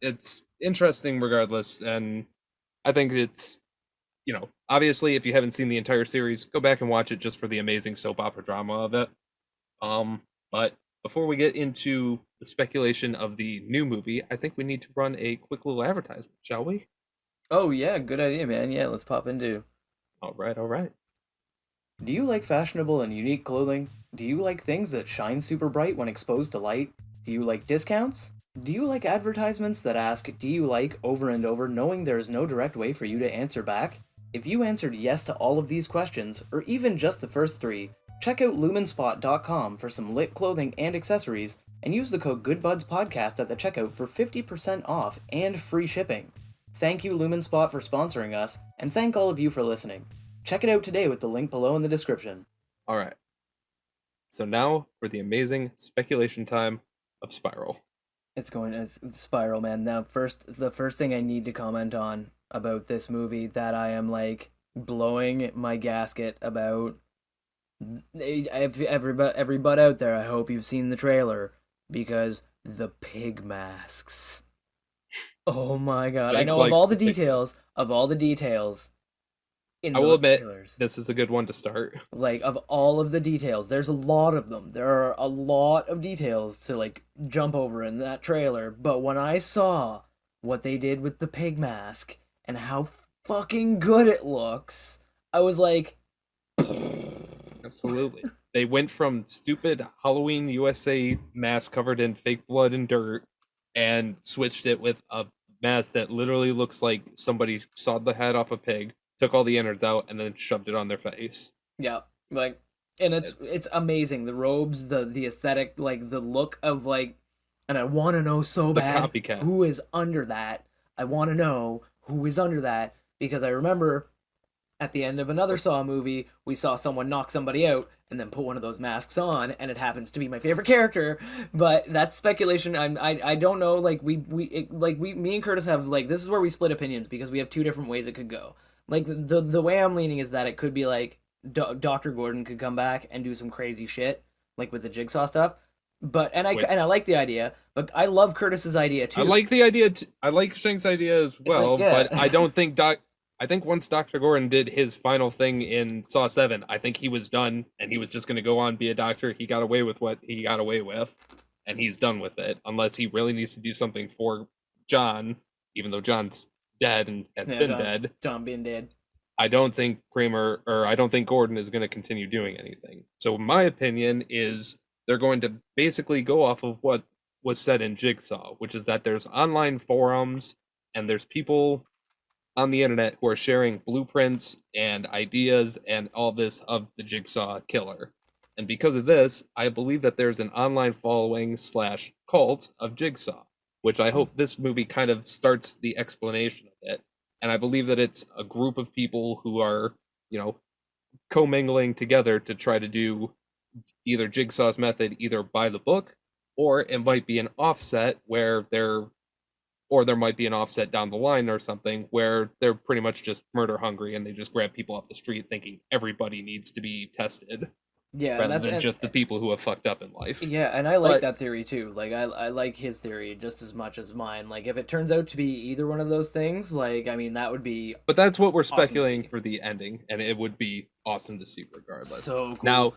it's interesting regardless, and I think it's obviously if you haven't seen the entire series, go back and watch it just for the amazing soap opera drama of it. But before we get into the speculation of the new movie, I think we need to run a quick little advertisement, shall we? Oh, yeah, good idea, man. Yeah, let's pop into. All right, all right. Do you like fashionable and unique clothing? Do you like things that shine super bright when exposed to light? Do you like discounts? Do you like advertisements that ask, do you like, over and over, knowing there is no direct way for you to answer back? If you answered yes to all of these questions, or even just the first three, check out lumenspot.com for some lit clothing and accessories, and use the code GoodBudsPodcast at the checkout for 50% off and free shipping. Thank you, Lumenspot, for sponsoring us, and thank all of you for listening. Check it out today with the link below in the description. All right. So now for the amazing speculation time of Spiral. It's Spiral, man. Now, the first thing I need to comment on about this movie that I am like blowing my gasket about. Everybody out there, I hope you've seen the trailer, because the pig masks. Oh my god! I Jake know likes the pig of all the details in I will those admit, trailers. this is a good one to start. Like, of all of the details, there's a lot of them. There are a lot of details to like jump over in that trailer. But when I saw what they did with the pig mask and how fucking good it looks, I was like, Absolutely. They went from stupid Halloween USA mask covered in fake blood and dirt and switched it with a mask that literally looks like somebody sawed the head off a pig, took all the innards out, and then shoved it on their face. yeah, like, and It's it's amazing. The robes, the aesthetic, like the look of like, and I want to know so the bad copycat. who is under that. I want to know who is under that, because I remember at the end of another Saw movie, we saw someone knock somebody out and then put one of those masks on, and it happens to be my favorite character. But that's speculation. I don't know. Like me and Curtis have like, this is where we split opinions because we have two different ways it could go. Like the way I'm leaning is that it could be like Dr. Gordon could come back and do some crazy shit like with the Jigsaw stuff. But and Wait. I like the idea, but I love Curtis's idea too. I like the idea. I like Shank's idea as well, like, yeah. but I don't think I think once Dr. Gordon did his final thing in Saw 7, I think he was done and he was just going to go on be a doctor. He got away with what he got away with, and he's done with it. Unless he really needs to do something for John, even though John's dead and has been dead. John being dead. I don't think I don't think Gordon is going to continue doing anything. So my opinion is they're going to basically go off of what was said in Jigsaw, which is that there's online forums and there's people on the internet who are sharing blueprints and ideas and all this of the Jigsaw killer. And because of this, I believe that there's an online following / cult of Jigsaw, which I hope this movie kind of starts the explanation of it. And I believe that it's a group of people who are, commingling together to try to do either Jigsaw's method either by the book, or it might be an offset where they're or there might be an offset down the line or something where they're pretty much just murder hungry and they just grab people off the street thinking everybody needs to be tested Yeah, and rather that's than just the people who have fucked up in life. yeah, and I like But that theory too. Like I like his theory just as much as mine. Like if it turns out to be either one of those things, like I mean that would be but that's what we're awesome to speculating see. for the ending, and it would be awesome to see regardless. So cool. Now,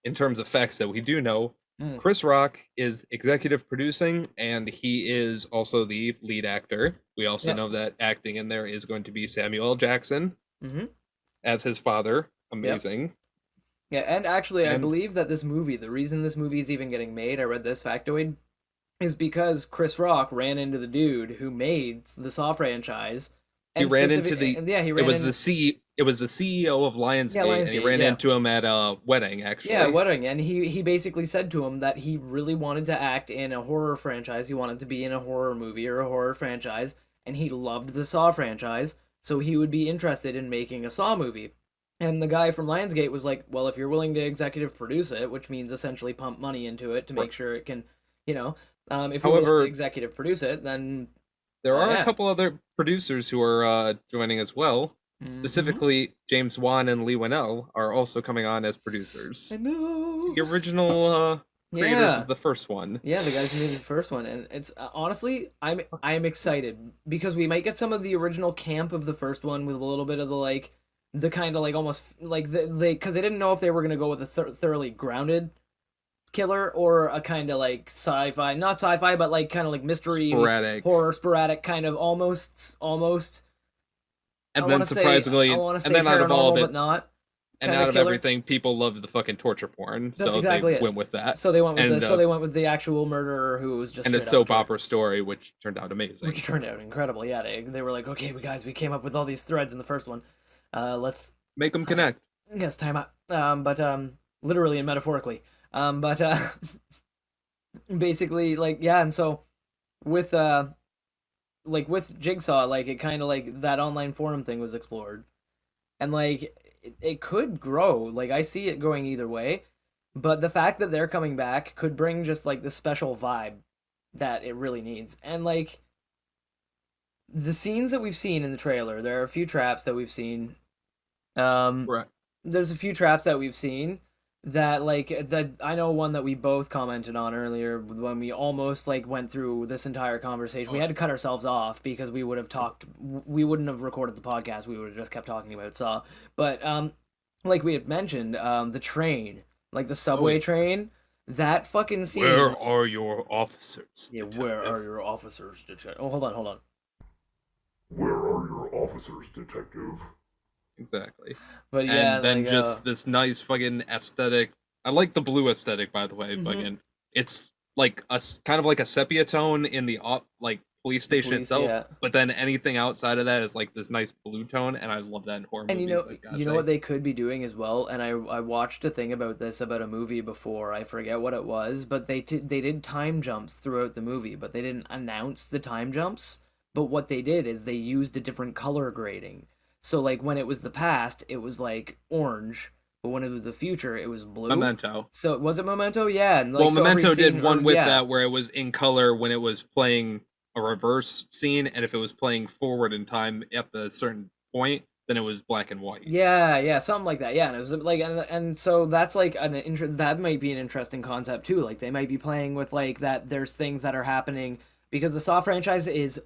in terms of facts that we do know, Mm. Chris Rock is executive producing, and he is also the lead actor. We also Yep. know that acting in there is going to be Samuel L. Jackson Mm-hmm. as his father. Amazing. Yeah, and actually, I And believe that this movie, the reason this movie is even getting made, I read this factoid, is because Chris Rock ran into the dude who made the Saw franchise. he And ran into specific- the and yeah, he it ran was in, the CEO of Lionsgate, and he Lionsgate, ran yeah. into him at a wedding actually. yeah, wedding, and he basically said to him that he really wanted to act in a horror franchise. He wanted to be in a horror movie or a horror franchise, and he loved the Saw franchise, so he would be interested in making a Saw movie. And the guy from Lionsgate was like, "Well, if you're willing to executive produce it, which means essentially pump money into it to make Right. sure it can, you know, if you're willing However, to executive produce it, then there are yeah. a couple other producers who are joining as well. Mhm. Specifically, James Wan and Lee Winnell are also coming on as producers. I know. The original creators Yeah. of the first one. Yeah, the guys who made the first one, and it's honestly, I'm excited because we might get some of the original camp of the first one with a little bit of the kind of like almost like because they didn't know if they were gonna go with a thoroughly grounded killer or a kind of like sci-fi, not sci-fi, but like kind of like mystery Sporadic. horror, sporadic kind of almost. And I then wanna say- surprisingly, I want to say and then out of all of paranormal, it, but not. and kinda out of killer. everything, people loved the fucking torture porn, That's so exactly they it. went with that. So they went with And, so they went with the actual murderer who was just And a straight up soap torture. opera story, which turned out amazing. Which turned out incredible. Yeah, they were like, okay, we came up with all these threads in the first one. Let's Make them connect. yes, time out. But literally and metaphorically. But basically, like yeah, and so with like with Jigsaw, like it kind of like that online forum thing was explored, and like it could grow. Like I see it going either way, but the fact that they're coming back could bring just like the special vibe that it really needs, and like the scenes that we've seen in the trailer, there are a few traps that we've seen. Right. There's a few traps that we've seen that like that I know one that we both commented on earlier when we almost like went through this entire conversation. We had to cut ourselves off because we would have talked. We wouldn't have recorded the podcast. We would have just kept talking about Saw. But like we had mentioned, the train, like the subway yeah. train, that fucking scene. Where are your officers? Yeah, where are your officers, detective? Oh, hold on. Where are your officers, detective? Exactly. But yeah, And then like, just this nice fucking aesthetic. I like the blue aesthetic, by the way. Mhm. Fucking, it's like kind of like a sepia tone in the like police station police, itself. yeah. But then anything outside of that is like this nice blue tone, and I love that in horror And movies. I gotta you know say. what they could be doing as well. And I watched a thing about this about a movie before. I forget what it was, but they did time jumps throughout the movie, but they didn't announce the time jumps. But what they did is they used a different color grading. So like when it was the past, it was like orange, but when it was the future, it was blue. Memento. So was it Memento? Yeah. And like, Well, so every Memento did scene- one or- with yeah. that where it was in color when it was playing a reverse scene, and if it was playing forward in time at the certain point, then it was black and white. Yeah, something like that. Yeah, and it was like, and so that's like that might be an interesting concept too. Like they might be playing with like that. There's things that are happening because the Saw franchise is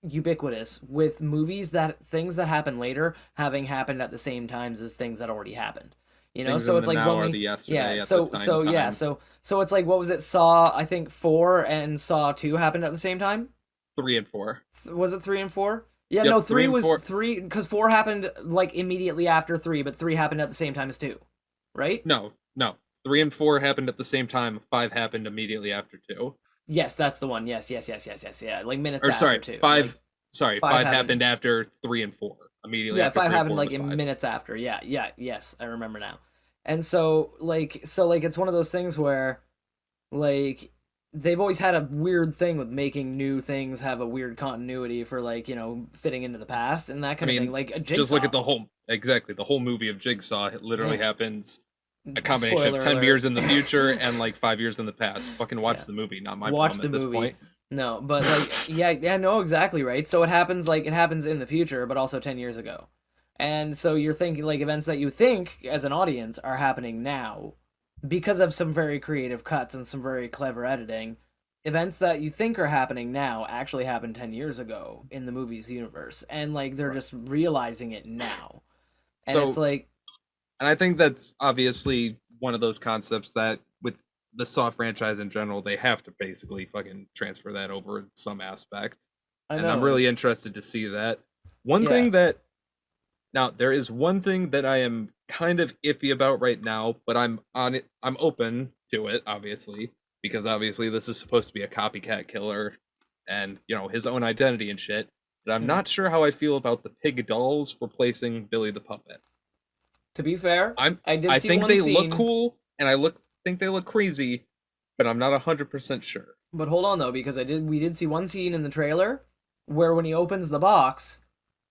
ubiquitous with movies that things that happen later having happened at the same times as things that already happened. You know, Things so in it's the like now when or we the yesterday yeah, at the so time. so it's like what was it? Saw I think 4 and Saw 2 happened at the same time. 3 and 4. Was it 3 and 4? Yeah, Yep, no, 3 3 and was 4. 3 because 4 happened like immediately after 3, but 3 happened at the same time as 2, right? No. 3 and 4 happened at the same time. 5 happened immediately after 2. Yes, that's the one. Yes. Yeah, like minutes Or after sorry, 2. 5. Like, Sorry, 5 5 happened- happened after 3 and 4. Immediately yeah, after 5 3 and happened 4 like was in 5. minutes after. Yes, I remember now. And so like it's one of those things where like they've always had a weird thing with making new things have a weird continuity for like, you know, fitting into the past and that kind of thing. Like a Jigsaw. Just look at the whole exactly. The whole movie of Jigsaw literally Yeah. happens a combination of Spoiler 10 alert. years in the future and like 5 years in the past. Fucking watch Yeah. the movie, not my Watch problem the at this movie. point. No, but like, yeah, no, exactly right. So it happens in the future, but also 10 years ago, and so you're thinking like events that you think as an audience are happening now, because of some very creative cuts and some very clever editing. Events that you think are happening now actually happened 10 years ago in the movie's universe, and like they're Right. just realizing it now, and it's So, like, and I think that's obviously one of those concepts that with the Saw franchise in general, they have to basically fucking transfer that over in some aspect. I And I'm know really it's interested to see that. One yeah, thing that now there is one thing that I am kind of iffy about right now, but I'm on it. I'm open to it, obviously, because obviously this is supposed to be a copycat killer, and his own identity and shit. But I'm Mhm. not sure how I feel about the pig dolls replacing Billy the Puppet. To be fair, I'm I did I see think one they look scene. cool, and I think they look crazy, but I'm not 100% sure. But hold on though, because we did see one scene in the trailer where when he opens the box,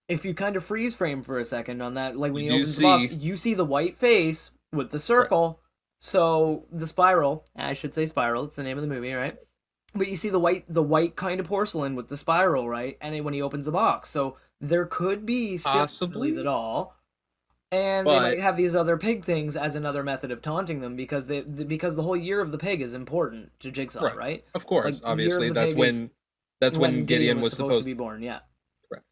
if you kind of freeze frame for a second on that, like when You he do opens the box, see, you see the white face with the right? circle. So the spiral, I should say spiral, it's the name of the movie, right? But you see the white kind of porcelain with the spiral, right? And when he opens the box, so there could be still Billy the Possibly, doll, and they might but have these other pig things as another method of taunting them because because the whole year of the pig is important to Jigsaw, right. right? Of course, Like the year of obviously, the pig is that's when when Gideon Gideon was was supposed to supposed. be born. Yeah, Correct.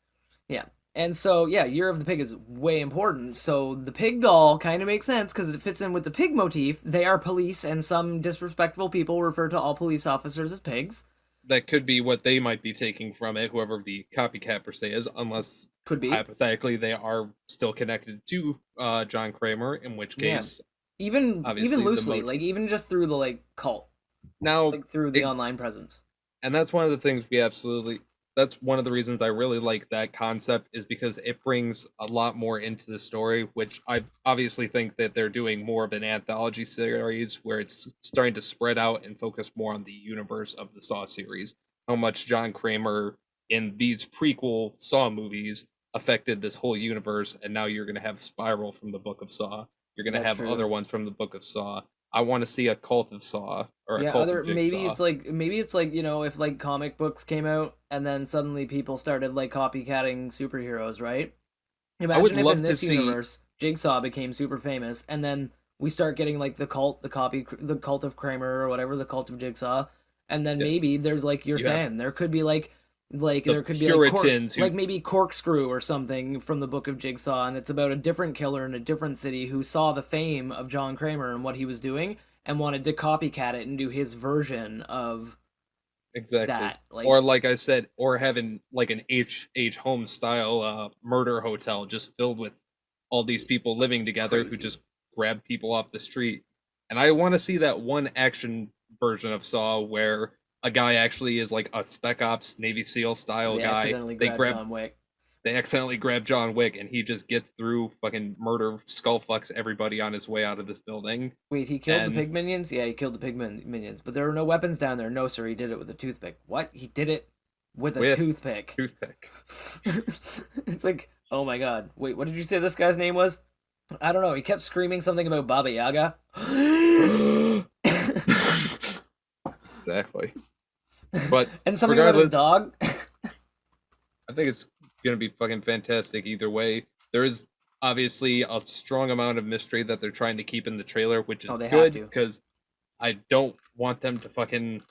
yeah. And so yeah, year of the pig is way important. So the pig doll kind of makes sense because it fits in with the pig motif. They are police, and some disrespectful people refer to all police officers as pigs. That could be what they might be taking from it, whoever the copycat per se is, unless Could be. hypothetically they are still connected to John Kramer, in which Yeah. case, Even obviously, the loosely, motive. like even just through the like cult, Now, like through the ex- online presence. and that's one of the things we absolutely. That's one of the reasons I really like that concept is because it brings a lot more into the story, which I obviously think that they're doing more of an anthology series where it's starting to spread out and focus more on the universe of the Saw series. How much John Kramer in these prequel Saw movies affected this whole universe, and now you're going to have Spiral from the Book of Saw. You're going to That's have true. other ones from the Book of Saw. I want to see a cult of Saw or a Yeah, cult of other maybe Jigsaw. it's like if like comic books came out and then suddenly people started like copycatting superheroes, right? I would Imagine if in love to this see. universe Jigsaw became super famous and then we start getting like the cult of Kramer or whatever, the cult of Jigsaw, and then Yeah, maybe there's like you're you have saying there could be like the there could be Puritans who like maybe Corkscrew or something from the Book of Jigsaw, and it's about a different killer in a different city who saw the fame of John Kramer and what he was doing and wanted to copycat it and do his version of exactly, that. Like or like I said, or having like an H home style murder hotel just filled with all these people living together who crazy. just grab people off the street. And I want to see that one action version of Saw where a guy actually is like a Spec Ops Navy SEAL style They guy. accidentally They grabbed grab John Wick. they accidentally grab John Wick and he just gets through fucking murder skull fucks everybody on his way out of this building. Wait, he killed the And pig minions? Yeah, he killed the minions, but there were no weapons down there. No, sir, he did it with a toothpick. What? He did it with a with toothpick. toothpick. It's like, oh my god. Wait, what did you say this guy's name was? I don't know. He kept screaming something about Baba Yaga. Exactly. But And something about his regardless, dog. I think it's gonna be fucking fantastic either way. There is obviously a strong amount of mystery that they're trying to keep in the trailer, which Oh, is they have good to. because I don't want them to fucking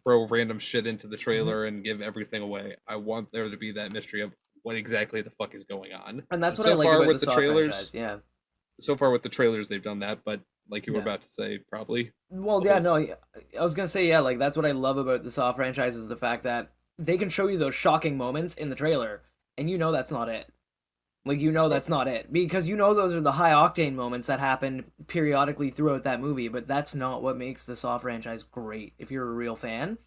throw random shit into the Hmm. trailer and give everything away. I want there to be that mystery of what exactly the fuck is going on. And that's And what I like about the Saw franchise. Yeah. so far with the trailers, they've done that. But like you were Yeah. about to say, probably Well, the yeah, whole no, I was gonna say, yeah, like that's what I love about the Saw franchise is the fact that they can show you those shocking moments in the trailer, and you know that's not it. Like you know oh, that's not it because you know those are the high octane moments that happen periodically throughout that movie, but that's not what makes the Saw franchise great. If you're a real fan,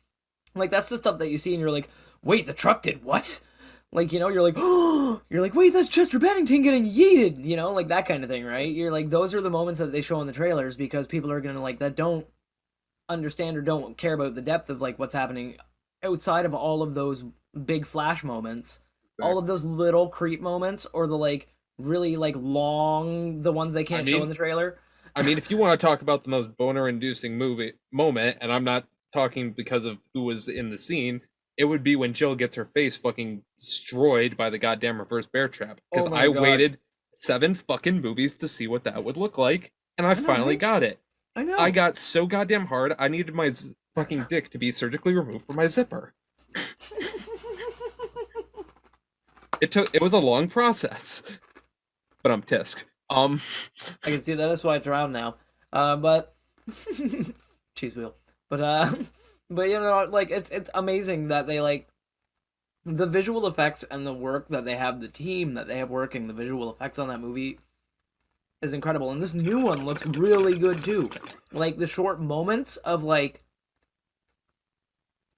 like that's the stuff that you see and you're like, wait, the truck did what? Like you're like, oh, you're like, wait, that's Chester Bennington getting yeeted, like that kind of thing, right? You're like, those are the moments that they show in the trailers because people are gonna like that don't understand or don't care about the depth of like what's happening outside of all of those big flash moments, all of exactly. those little creep moments, or the like really like long, the ones they I can't show in mean, the trailer. if you want to talk about the most boner-inducing movie moment, and I'm not talking because of who was in the scene, it would be when Jill gets her face fucking destroyed by the goddamn reverse bear trap. Because Oh my I god. waited 7 fucking movies to see what that would look like, and I I know, finally right? got it. I I know. got so goddamn hard, I needed my fucking dick to be surgically removed from my zipper. It was a long process, but I'm tisk. I can see that. That's why it's around now. But cheese wheel. But but you know, like it's amazing that they like the visual effects and the work that they have, the team that they have working, the visual effects on that movie is incredible. And this new one looks really good too. Like the short moments of like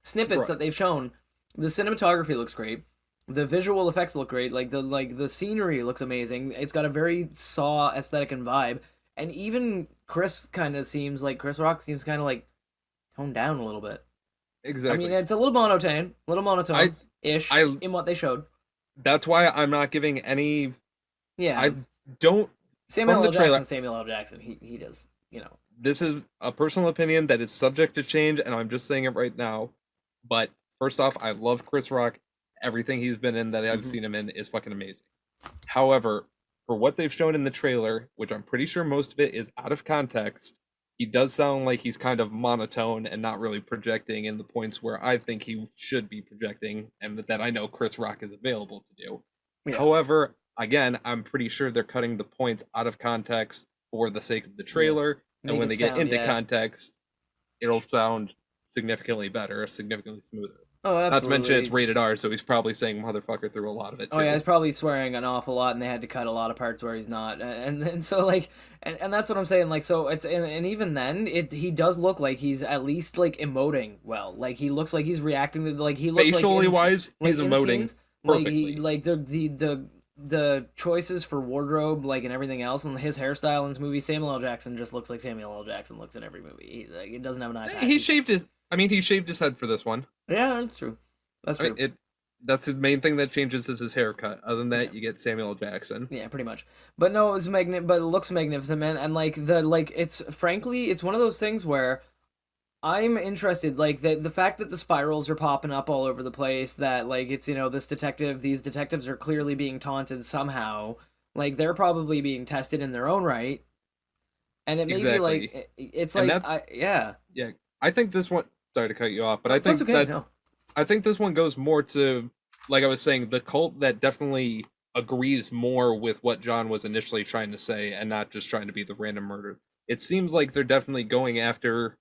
snippets Right. that they've shown, the cinematography looks great. The visual effects look great. Like the scenery looks amazing. It's got a very Saw aesthetic and vibe. And even Chris Rock seems kind of like toned down a little bit. I mean, Exactly. it's a little I monotone ish I in what they showed. That's why I'm not giving any. Yeah, I don't from Samuel the L. Jackson, trailer. Samuel L. Jackson. He does, you know. This is a personal opinion that is subject to change, and I'm just saying it right now. But first off, I love Chris Rock. Everything he's been in that I've Hmm. seen him in is fucking amazing. However, for what they've shown in the trailer, which I'm pretty sure most of it is out of context, he does sound like he's kind of monotone and not really projecting in the points where I think he should be projecting, and that I know Chris Rock is available to do. Yeah, However, again, I'm pretty sure they're cutting the points out of context for the sake of the yeah. trailer, and Make when it they get sound, into yeah. context, it'll sound significantly better, significantly smoother. Oh, Not to mention it's absolutely. rated R, so he's probably saying motherfucker through a lot of it Oh yeah, too. he's probably swearing an awful lot, and they had to cut a lot of parts where he's not, and so like, and that's what I'm saying. Like, so it's and even then, he does look like he's at least like emoting well. Like he looks like he's reacting to like he looked Facially wise, like he's in emoting scenes like he perfectly. like the choices for wardrobe like and everything else and his hairstyle in this movie. Samuel L. Jackson just looks like Samuel L. Jackson looks in every movie. He, like it doesn't have an eye patch. He shaved his. I mean, he shaved his head for this one. Yeah, that's true. That's I mean, true. it. That's the main thing that changes is his haircut. Other than Yeah. that, you get Samuel L. Jackson. Yeah, pretty much. But no, it was but it looks magnificent, man. And like it's frankly, it's one of those things where I'm interested. Like the fact that the spirals are popping up all over the place, that like it's these detectives are clearly being taunted somehow. Like they're probably being tested in their own right, and it may be like Exactly, it's and like that. I yeah. Yeah, I think this one. Sorry to cut you off, but No, that's okay. No. I think this one goes more to, like I was saying, the cult that definitely agrees more with what John was initially trying to say, and not just trying to be the random murder. It seems like they're definitely going after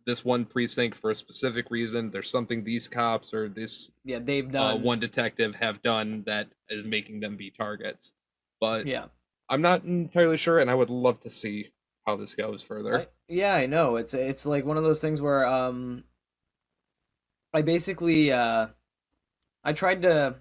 this one precinct for a specific reason. There's something these cops or this Yeah, they've done. one detective have done that is making them be targets. But Yeah. I'm not entirely sure, and I would love to see how this goes further. I know. It's like one of those things where I basically I tried to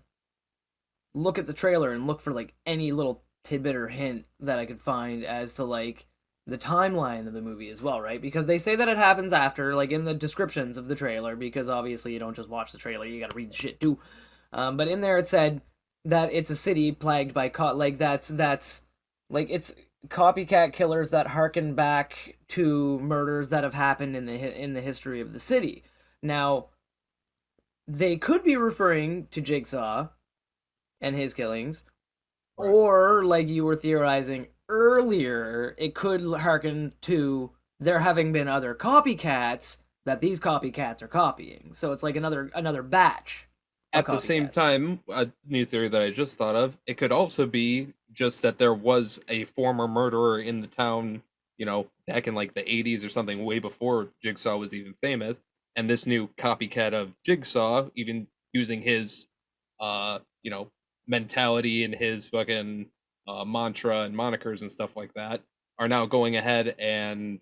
look at the trailer and look for like any little tidbit or hint that I could find as to like the timeline of the movie as well, right? Because they say that it happens after, like in the descriptions of the trailer, because obviously you don't just watch the trailer, you gotta read the shit too. But in there it said that it's a city plagued by like that's like it's copycat killers that harken back to murders that have happened in the history of the city. Now, they could be referring to Jigsaw and his killings, Right. or like you were theorizing earlier, it could harken to there having been other copycats that these copycats are copying. So it's like another batch of At the same copycats. time, a new theory that I just thought of, it could also be just that there was a former murderer in the town, back in like the 80s or something, way before Jigsaw was even famous, and this new copycat of Jigsaw, even using his, mentality and his fucking mantra and monikers and stuff like that, are now going ahead and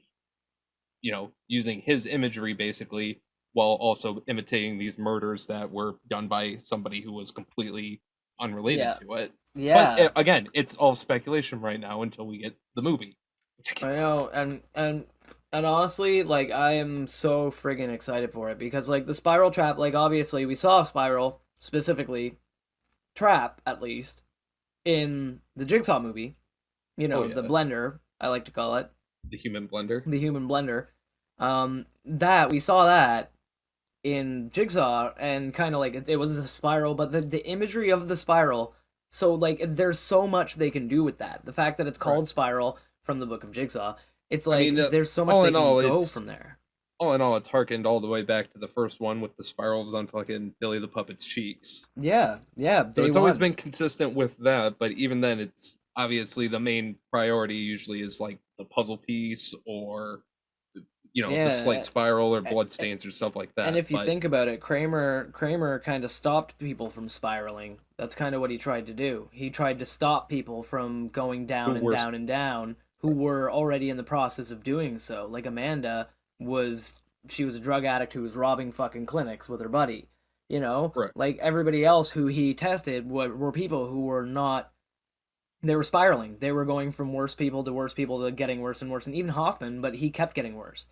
using his imagery basically, while also imitating these murders that were done by somebody who was completely unrelated Yeah, to it. But yeah, again, it's all speculation right now until we get the movie, which I I can't wait. know, and honestly, like I am so friggin' excited for it because like the spiral trap, like obviously we saw spiral specifically trap at least in the Jigsaw movie, Oh the yeah, blender, I like to call it, the human blender. the human blender, that we saw that in Jigsaw, and kind of like it was a spiral, but the imagery of the spiral, so like there's so much they can do with that. The fact that it's Right. called Spiral from the Book of Jigsaw, it's I like mean, there's so much all they in can all, go it's from there. all in all, it's harkened all the way back to the first one with the spirals on fucking Billy the Puppet's cheeks. Yeah, yeah, So day it's always one. been consistent with that, but even then, it's obviously the main priority usually is like the puzzle piece or the slight Yeah, spiral or a- blood stains or stuff like and that. if you But think about it, Kramer kind of stopped people from spiraling. That's kind of what he tried to do. He tried to stop people from going the down and worst, down and down who were already in the process of doing so. Like Amanda was she was a drug addict who was robbing fucking clinics with her buddy. right? Like everybody else who he tested were people who were not they were spiraling. They were going from worse people to getting worse and worse. And even Hoffman, but he kept getting worse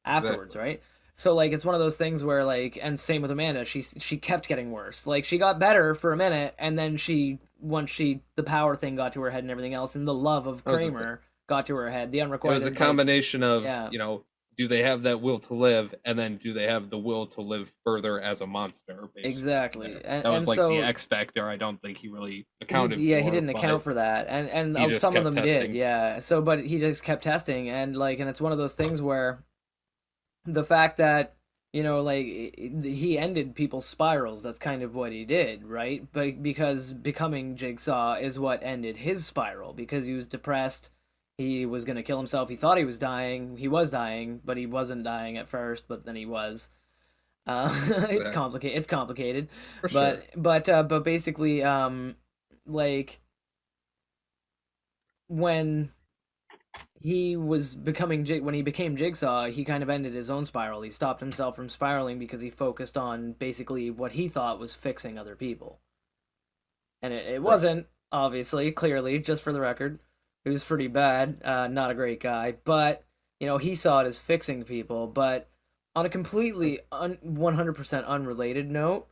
afterwards, Exactly. right? So like it's one of those things where like, and same with Amanda, she kept getting worse. Like she got better for a minute, and then once the power thing got to her head and everything else, and the love of That was the thing. Kramer got to her head, the It was a unrequited like, combination of yeah, do they have that will to live, and then do they have the will to live further as a monster? Basically, exactly, there. and That was and like the so X factor. I don't think he really he accounted yeah he for, didn't but account for that, and he just some of kept them did, testing. yeah. So but he just kept testing, and it's one of those things where the fact that like he ended people's spirals, that's kind of what he did, right? But because becoming Jigsaw is what ended his spiral, because he was depressed, he was going to kill himself, he thought he was dying, but he wasn't dying at first, but then he was. Exactly, It's complicated, for but sure. basically like when when he became Jigsaw, he kind of ended his own spiral. He stopped himself from spiraling because he focused on basically what he thought was fixing other people. And it Right. wasn't, obviously, clearly, just for the record. It was pretty bad, not a great guy, but he saw it as fixing people. But on a completely 100% unrelated note,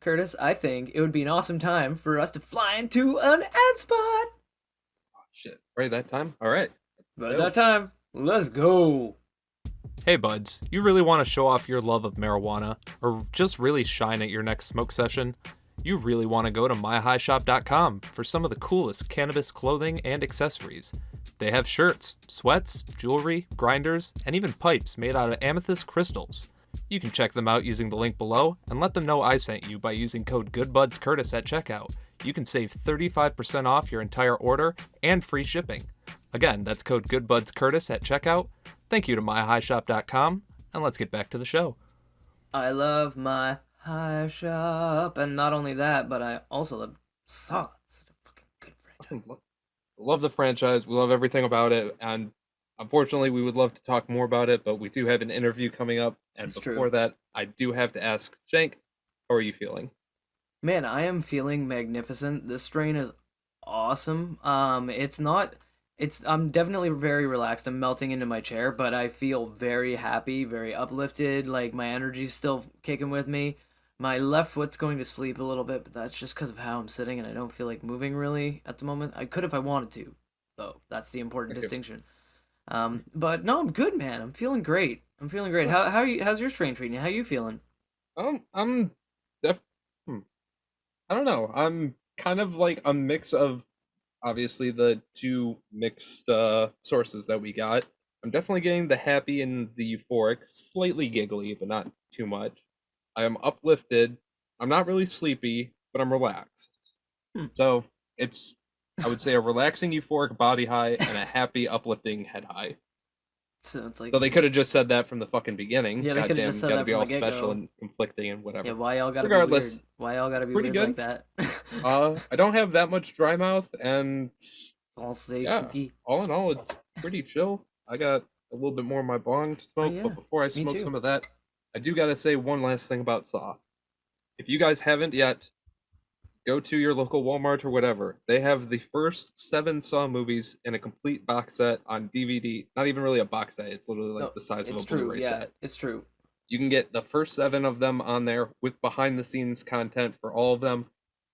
Curtis, I think it would be an awesome time for us to fly into an ad spot. Oh, shit. Right that time. All right. But Let's that go. time, let's go. Hey buds, you really want to show off your love of marijuana or just really shine at your next smoke session? You really want to go to myhighshop.com for some of the coolest cannabis clothing and accessories. They have shirts, sweats, jewelry, grinders, and even pipes made out of amethyst crystals. You can check them out using the link below and let them know I sent you by using code GoodBudsCurtis at checkout. You can save 35% off your entire order and free shipping. Again, that's code GoodBudsCurtis at checkout. Thank you to myhighshop.com, and let's get back to the show. I love my high shop, and not only that, but I also love Saw. It's a fucking good franchise. Love the franchise. We love everything about it, and unfortunately, we would love to talk more about it, but we do have an interview coming up. And It's true. before that, I do have to ask Shank, how are you feeling? Man, I am feeling magnificent. This strain is awesome. It's not. It's. I'm definitely very relaxed. I'm melting into my chair, but I feel very happy, very uplifted. Like my energy's still kicking with me. My left foot's going to sleep a little bit, but that's just because of how I'm sitting, and I don't feel like moving really at the moment. I could if I wanted to, though. That's the important Okay. distinction. But no, I'm good, man. I'm feeling great. I'm feeling great. How's your strain treating you? How you feeling? I'm def. Hmm. I don't know. I'm kind of like a mix of obviously the two mixed sources that we got. I'm definitely getting the happy and the euphoric, slightly giggly, but not too much. I am uplifted. I'm not really sleepy, but I'm relaxed. Hmm. So it's, I would say, a relaxing euphoric body high and a happy uplifting head high. So it's like, So they could have just said that from the fucking beginning. yeah, they could have just Goddamn, said gotta that be from the all get special go. and conflicting and Yeah, whatever. why y'all gotta be weird? Regardless, Why y'all gotta it's be pretty weird like good. that? I don't have that much dry mouth, and All say yeah, kooky. all in all, it's pretty chill. I got a little bit more of my bong to Oh smoke, yeah, but before I me smoke too. some of that, I do gotta say one last thing about Saw. If you guys haven't yet, go to your local Walmart or whatever. They have the first 7 Saw movies in a complete box set on DVD. Not even really a box set, it's literally No, like the size of a it's true. Blu-ray Yeah, set. it's true. You can get the first 7 of them on there with behind the scenes content for all of them.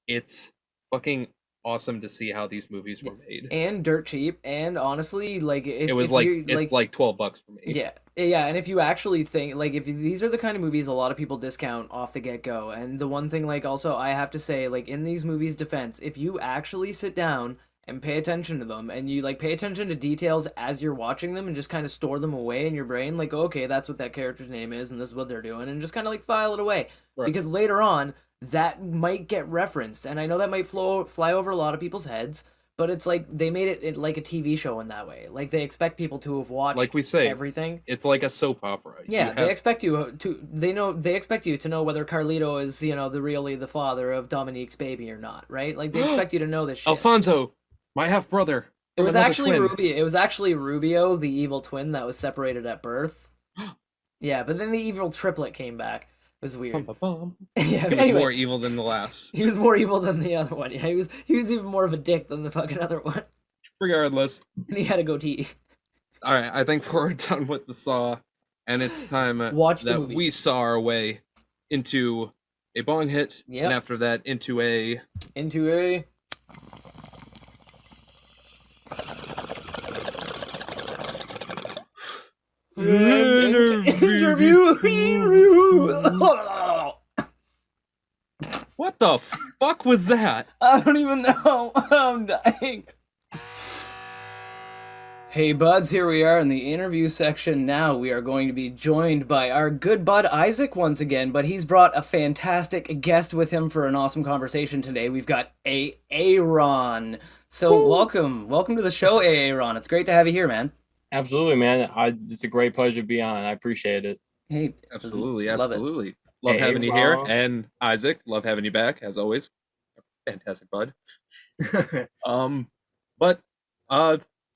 It's fucking awesome to see how these movies were made. And dirt cheap, and honestly, like It was like it's like $12 for me. Yeah, and if you actually think like if these are the kind of movies a lot of people discount off the get go, and the one thing like also I have to say like in these movies' defense, if you actually sit down and pay attention to them, and you like pay attention to details as you're watching them, and just kind of store them away in your brain, like okay, that's what that character's name is, and this is what they're doing, and just kind of like file it away, Right. because later on that might get referenced, and I know that might fly over a lot of people's heads. But it's like they made it like a TV show in that way. Like they expect people to have watched Like we say, everything. It's like a soap opera. Yeah, they expect you to. They expect you to know whether Carlito is really the father of Dominique's baby or not, right? Like they expect you to know this shit. Alfonso, my half brother. It was actually Rubio. It was actually Rubio, the evil twin that was separated at birth. Yeah, but then the evil triplet came back. It was weird. Yeah, He was anyway, more evil than the last. he was more evil than the other one. Yeah, he was even more of a dick than the fucking other one. Regardless. And he had a goatee. All right, I think we're done with the Saw, and it's time Watch the that movie. we saw our way into a bong hit, Yep. and after that into a interview. What the fuck was that? I don't even know. I'm dying. Hey buds, here we are in the interview section now. We are going to be joined by our good bud Isaac once again, but he's brought a fantastic guest with him for an awesome conversation today. We've got Aaron. So welcome to the show, Aaron. It's great to have you here, man. Absolutely, man. It's a great pleasure to be on. I appreciate it. Hey, Absolutely. love it. Love Hey, having you here, Ron. and Isaac, love having you back as always. Fantastic, bud.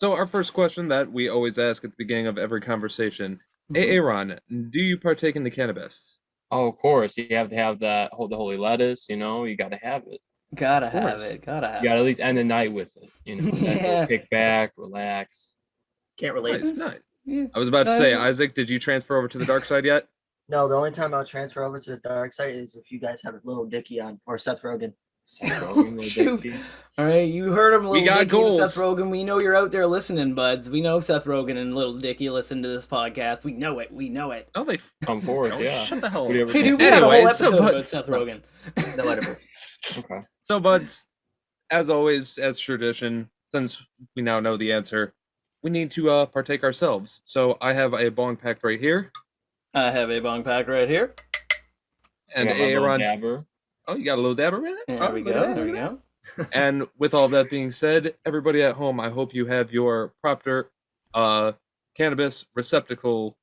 So our first question that we always ask at the beginning of every conversation: Hey, Aaron, do you partake in the cannabis? Oh, of course. You have to have the holy lettuce. You got to have it. Gotta have course. it. Gotta have You got to it. at least end the night with it. Nice Yeah. little kick back, relax. Can't relate. Nice. Yeah. I was about to say, Isaac, did you transfer over to the dark side yet? No, the only time I'll transfer over to the dark side is if you guys have a little Dicky on or Seth Rogen. Shoot. All right, you heard him, Little got Dicky and goals. Seth Rogen. We know you're out there listening, buds. We know Seth Rogen and Little Dicky listen to this podcast. We know it. We know it. Oh, they Come forward, oh, yeah. Shut the hell up. Whatever. Hey, dude, we had a whole Anyways, so episode about Buds- Seth Rogen. No, whatever. Okay. So, buds, as always, as tradition, since we now know the answer, we need to partake ourselves. So I have a bong packed right here, I have a bong pack right here. and I got my little Aaron. dabber. Oh, you got a little dabber in it? There Oh, we look go. at that, There we look at go. that. And with all that being said, everybody at home, I hope you have your proper cannabis receptacle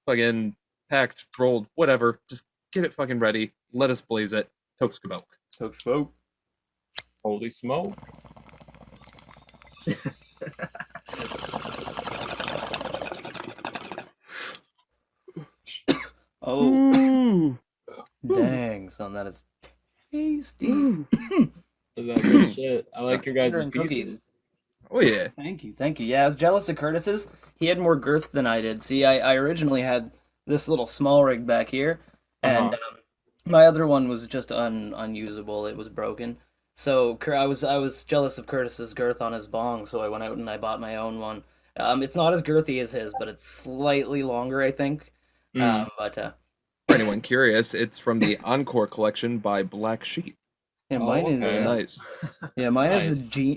fucking packed, rolled, whatever. Just get it fucking ready. Let us blaze it. Tokes Kabok. Coke smoke. Holy smoke. Oh, dang, son, that is tasty. Is that good shit? I like your guys' Mandarin cookies. pieces. Oh, yeah. Thank you. Yeah, I was jealous of Curtis's. He had more girth than I did. See, I originally had this little small rig back here, and my other one was just unusable. It was broken. So I was jealous of Curtis's girth on his bong, so I went out and I bought my own one. It's not as girthy as his, but it's slightly longer, I think. But For anyone curious, it's from the Encore collection by Black Sheep. yeah, mine is okay. Nice. yeah, mine is Nice. the G.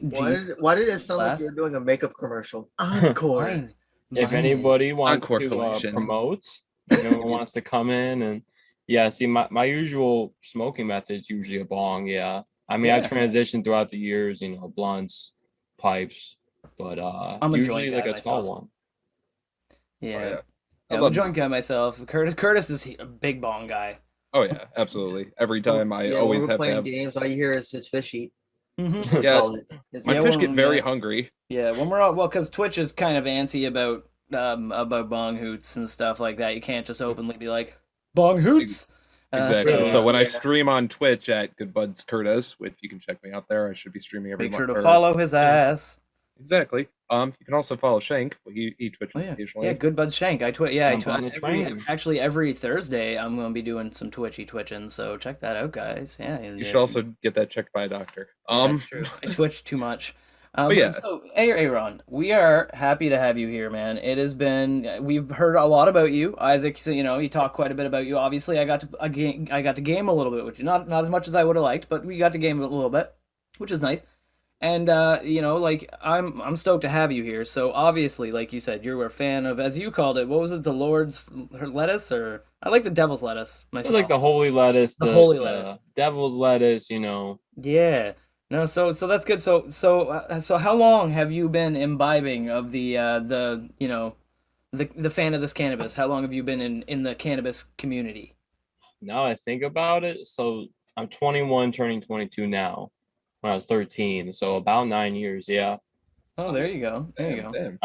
Why did it sound Glass? like you were doing a makeup commercial? Encore. Mine. If Mine anybody is- wants Encore to collection. promote, anyone wants to come in and yeah, see my usual smoking method is usually a bong. Yeah, I mean I Yeah. transitioned throughout the years, blunts, pipes, but I'm a usually joint like guy a small myself. one. Yeah, Oh, yeah. yeah, I I'm a love drunk guy myself. Curtis is a big bong guy. Oh, yeah, absolutely. Every time I Yeah, always when we're have to playing have. games. All you hear is his fish eat. Mm-hmm. Yeah, Call it. my Yeah, fish well, get very yeah. hungry. Yeah, when we're all because Twitch is kind of antsy about bong hoots and stuff like that. You can't just openly be like bong hoots. Exactly. So So, when I yeah. stream on Twitch at Good Buds Curtis, which you can check me out there, I should be streaming every make sure month. to or follow his soon. ass. Exactly. You can also follow Shank. He twitches Oh yeah, occasionally. yeah. Good Budz Shank. I Jump on the train. actually every Thursday I'm gonna be doing some twitching. So check that out, guys. Yeah, and You if should also get that checked by a doctor. yeah, that's true. I twitch too much. But yeah. So, Aaron, we are happy to have you here, man. It has been we've heard a lot about you, Isaac. So, you talked quite a bit about you. Obviously, I got to game a little bit with you, not as much as I would have liked, but we got to game a little bit, which is nice. And like I'm stoked to have you here. So obviously, like you said, you're a fan of, as you called it, what was it, the Lord's lettuce, or I like the devil's lettuce I myself. like the holy lettuce, The holy lettuce. devil's lettuce. Yeah. No, so that's good. So how long have you been imbibing of the fan of this cannabis? How long have you been in the cannabis community? Now I think about it, so I'm 21, turning 22 now. When I was 13, so about 9 years. Yeah. Oh, there you go. There you go. Damn.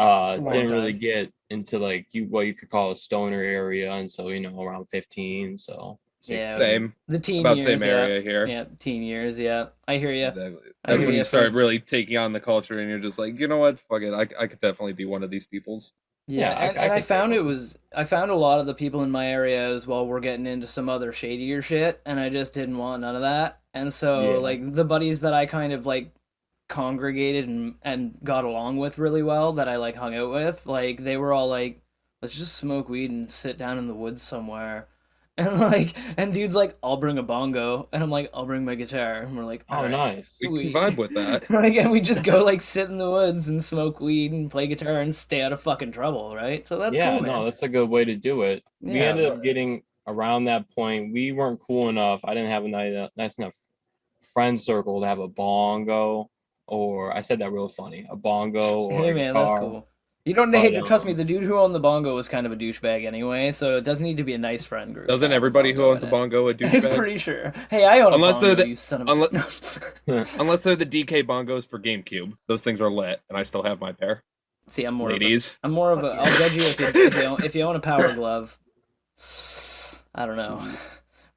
Long Didn't really time. get into like what you could call a stoner area until around 15. So Yeah. 16. Same. The teen About years, same yeah. area here. Yeah, teen years. Yeah, I hear you. Exactly. I That's hear when ya. you So- start really taking on the culture, and you're just like, you know what? Fuck it. I could definitely be one of these peoples. Yeah, Yeah, and I I could found take I found a lot of the people in my area as well were getting into some other shadier shit, and I just didn't want none of that. And so Yeah. like the buddies that I kind of like congregated and got along with really well, that I like hung out with, like they were all like, let's just smoke weed and sit down in the woods somewhere. And dude's like, I'll bring a bongo, and I'm like, I'll bring my guitar, and we're like, Oh, all right, nice. We sweet. can vibe with that. Like, and we just go like sit in the woods and smoke weed and play guitar and stay out of fucking trouble, right? So that's Yeah, cool, man. no, that's a good way to do it. We Yeah, ended up getting around that point. We weren't cool enough. I didn't have a nice enough friend circle to have a bongo, or I said that real funny, a bongo or Hey a man, guitar. that's cool. You don't But, hate to trust me. The dude who owned the bongo was kind of a douchebag anyway, so it doesn't need to be a nice friend group. Doesn't to have everybody who bongo owns a in it. bongo a I'm douchebag? pretty sure. Hey, I own Unless a they're bongo, the- you son of unless- a. Unless they're the DK bongos for GameCube. Those things are lit, and I still have my pair. See, I'm more Ladies. I'm more of a. I'll judge you if you own a power glove. I don't know,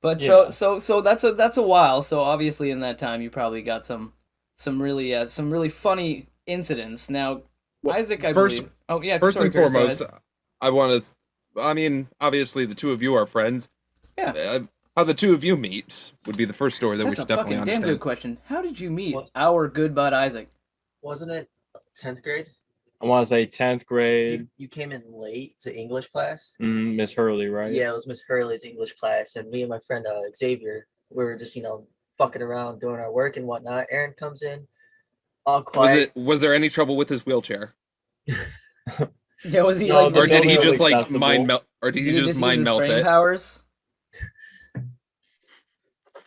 but Yeah. so that's a while. So obviously in that time you probably got some really funny incidents. Now, Well, Isaac, I first- believe. Oh yeah. First sorry, and Chris, go foremost, ahead. I want to. I mean, obviously, the two of you are friends. Yeah. How the two of you meet would be the first story that we That's a should definitely fucking damn understand. good question. How did you meet What? our good bud Isaac? Wasn't it 10th grade? I want to say 10th grade. You came in late to English class. Miss Hurley, right? Yeah, it was Miss Hurley's English class, and me and my friend Xavier, we were just fucking around doing our work and whatnot. Aaron comes in, all quiet. Was there any trouble with his wheelchair, Yeah, was he No, like? but or did he really just like accessible. mind melt, or did he Did just use mind his melt brain it? powers?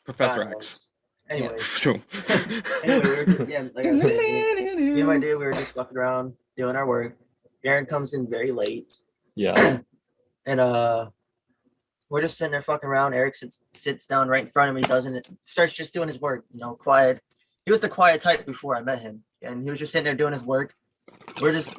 Professor God X. Anyway, Phew. anyway, we were just, yeah, like I said, me and my dude, we were just fucking around doing our work. Aaron comes in very late, Yeah. and we're just sitting there fucking around. Eric sits down right in front of me, starts just doing his work, quiet. He was the quiet type before I met him, and he was just sitting there doing his work. We're just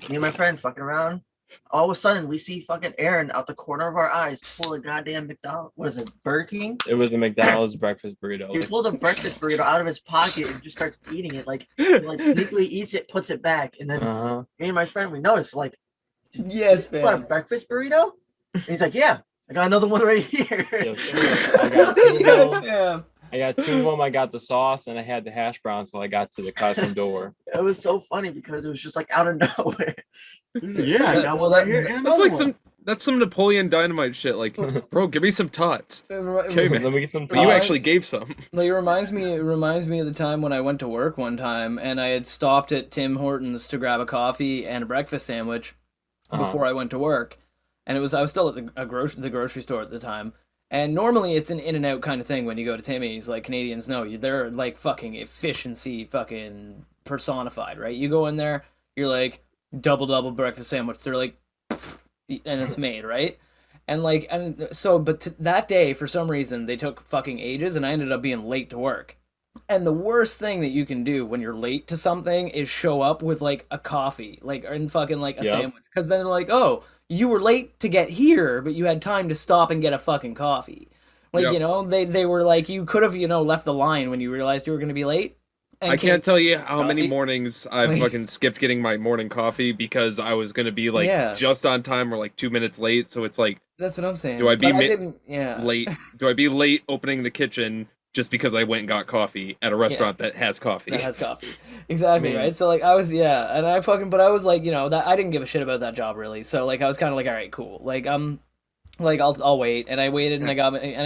me and my friend fucking around. All of a sudden, we see fucking Aaron out the corner of our eyes pull a goddamn McDonald's. What is it, Burger King? It was a McDonald's breakfast burrito. He pulls a breakfast burrito out of his pocket and just starts eating it. Like, he, like sneakily eats it, puts it back, and then Uh-huh. me and my friend, we noticed, like, Yes, what, a man. breakfast burrito? And he's like, yeah, I got another one right here. Yo, I got two of Yes, them. man. I got two of them. I got the sauce and I had the hash browns till I got to the classroom door. It was so funny because it was just like out of nowhere. Yeah, I got Well, one right that- here. And That's another like one. that's some Napoleon Dynamite shit. Like, bro, give me some tots. Okay, man. Let me get some But you tots. actually gave some. Like, it reminds me of the time when I went to work one time and I had stopped at Tim Hortons to grab a coffee and a breakfast sandwich before I went to work, and I was still at the grocery store at the time. And normally it's an in and out kind of thing when you go to Timmy's. Like, Canadians know they're like fucking efficiency fucking personified, right? You go in there, you're like double breakfast sandwich. They're like, and it's made, right? And so, but that day for some reason they took fucking ages, and I ended up being late to work. And the worst thing that you can do when you're late to something is show up with like a coffee, like, and fucking like a Yep. sandwich, because then they're like, oh, you were late to get here, but you had time to stop and get a fucking coffee. Like, Yep. they were like, you could have, left the line when you realized you were going to be late. I can't tell you how many coffee? mornings I've Like- fucking skipped getting my morning coffee because I was gonna be like Yeah. just on time or like 2 minutes late. So it's like, That's what I'm saying. do I be But I didn't. Yeah. late? Do I be late opening the kitchen just because I went and got coffee at a restaurant that has coffee? That has coffee. Exactly, I mean- right? So like I was and I fucking but I was like, that I didn't give a shit about that job really. So like I was kind of like, all right, cool. Like like I'll wait, and I waited and I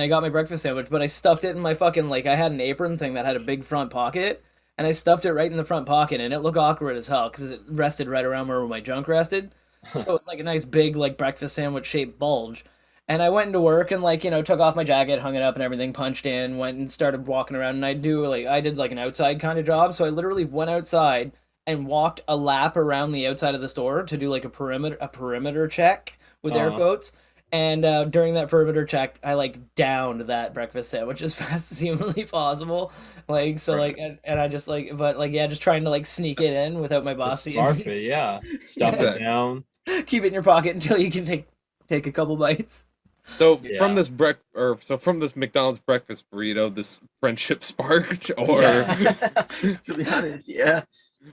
got my breakfast sandwich, but I stuffed it in my fucking like I had an apron thing that had a big front pocket, and I stuffed it right in the front pocket, and it looked awkward as hell cuz it rested right around where my junk rested. So it's like a nice big like breakfast sandwich shaped bulge. And I went into work and like, took off my jacket, hung it up and everything, punched in, went and started walking around, and I did like an outside kind of job. So I literally went outside and walked a lap around the outside of the store to do like a perimeter check with air quotes. And during that perimeter check, I like downed that breakfast sandwich as fast as humanly possible. Like so, Right. like and I just like, but like yeah, just trying to like sneak it in without my boss seeing Scarf me. it, yeah. Stuff Yeah. it down. Keep it in your pocket until you can take a couple bites. So Yeah. from this from this McDonald's breakfast burrito, this friendship sparked, or To be honest, yeah.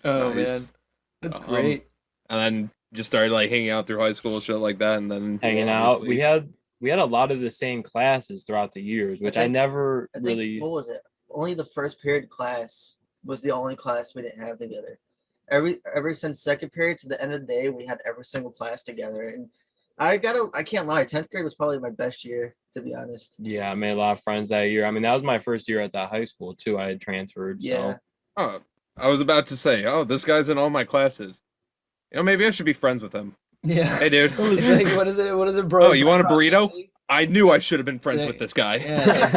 Oh man, Nice. that's Um, great. and then just started like hanging out through high school, shit like that, and then Hanging out. obviously- We had a lot of the same classes throughout the years, which I think- never I think, really. what was it? Only the first period class was the only class we didn't have together. Ever since second period to the end of the day, we had every single class together. And I can't lie, 10th grade was probably my best year, to be honest. Yeah, I made a lot of friends that year. I mean, that was my first year at that high school too. I had transferred. Yeah. So Oh, I was about to say, oh, this guy's in all my classes. Maybe I should be friends with him. Yeah. Hey, dude. It's like, what is it? What is it, bros? Oh, you by want a burrito? proximity? I knew I should have been friends Yeah. with this guy. Yeah,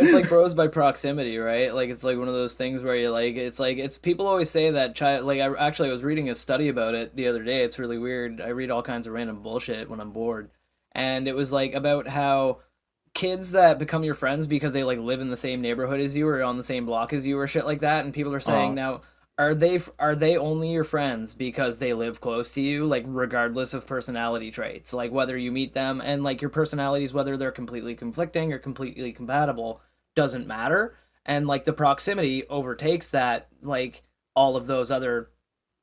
it's like bros by proximity, right? Like it's like one of those things where you it's people always say that I was reading a study about it the other day. It's really weird. I read all kinds of random bullshit when I'm bored, and it was like about how kids that become your friends because they like live in the same neighborhood as you or on the same block as you or shit like that, and people are saying now. Are they only your friends because they live close to you, like regardless of personality traits, like whether you meet them and like your personalities, whether they're completely conflicting or completely compatible, doesn't matter, and like the proximity overtakes that, like all of those other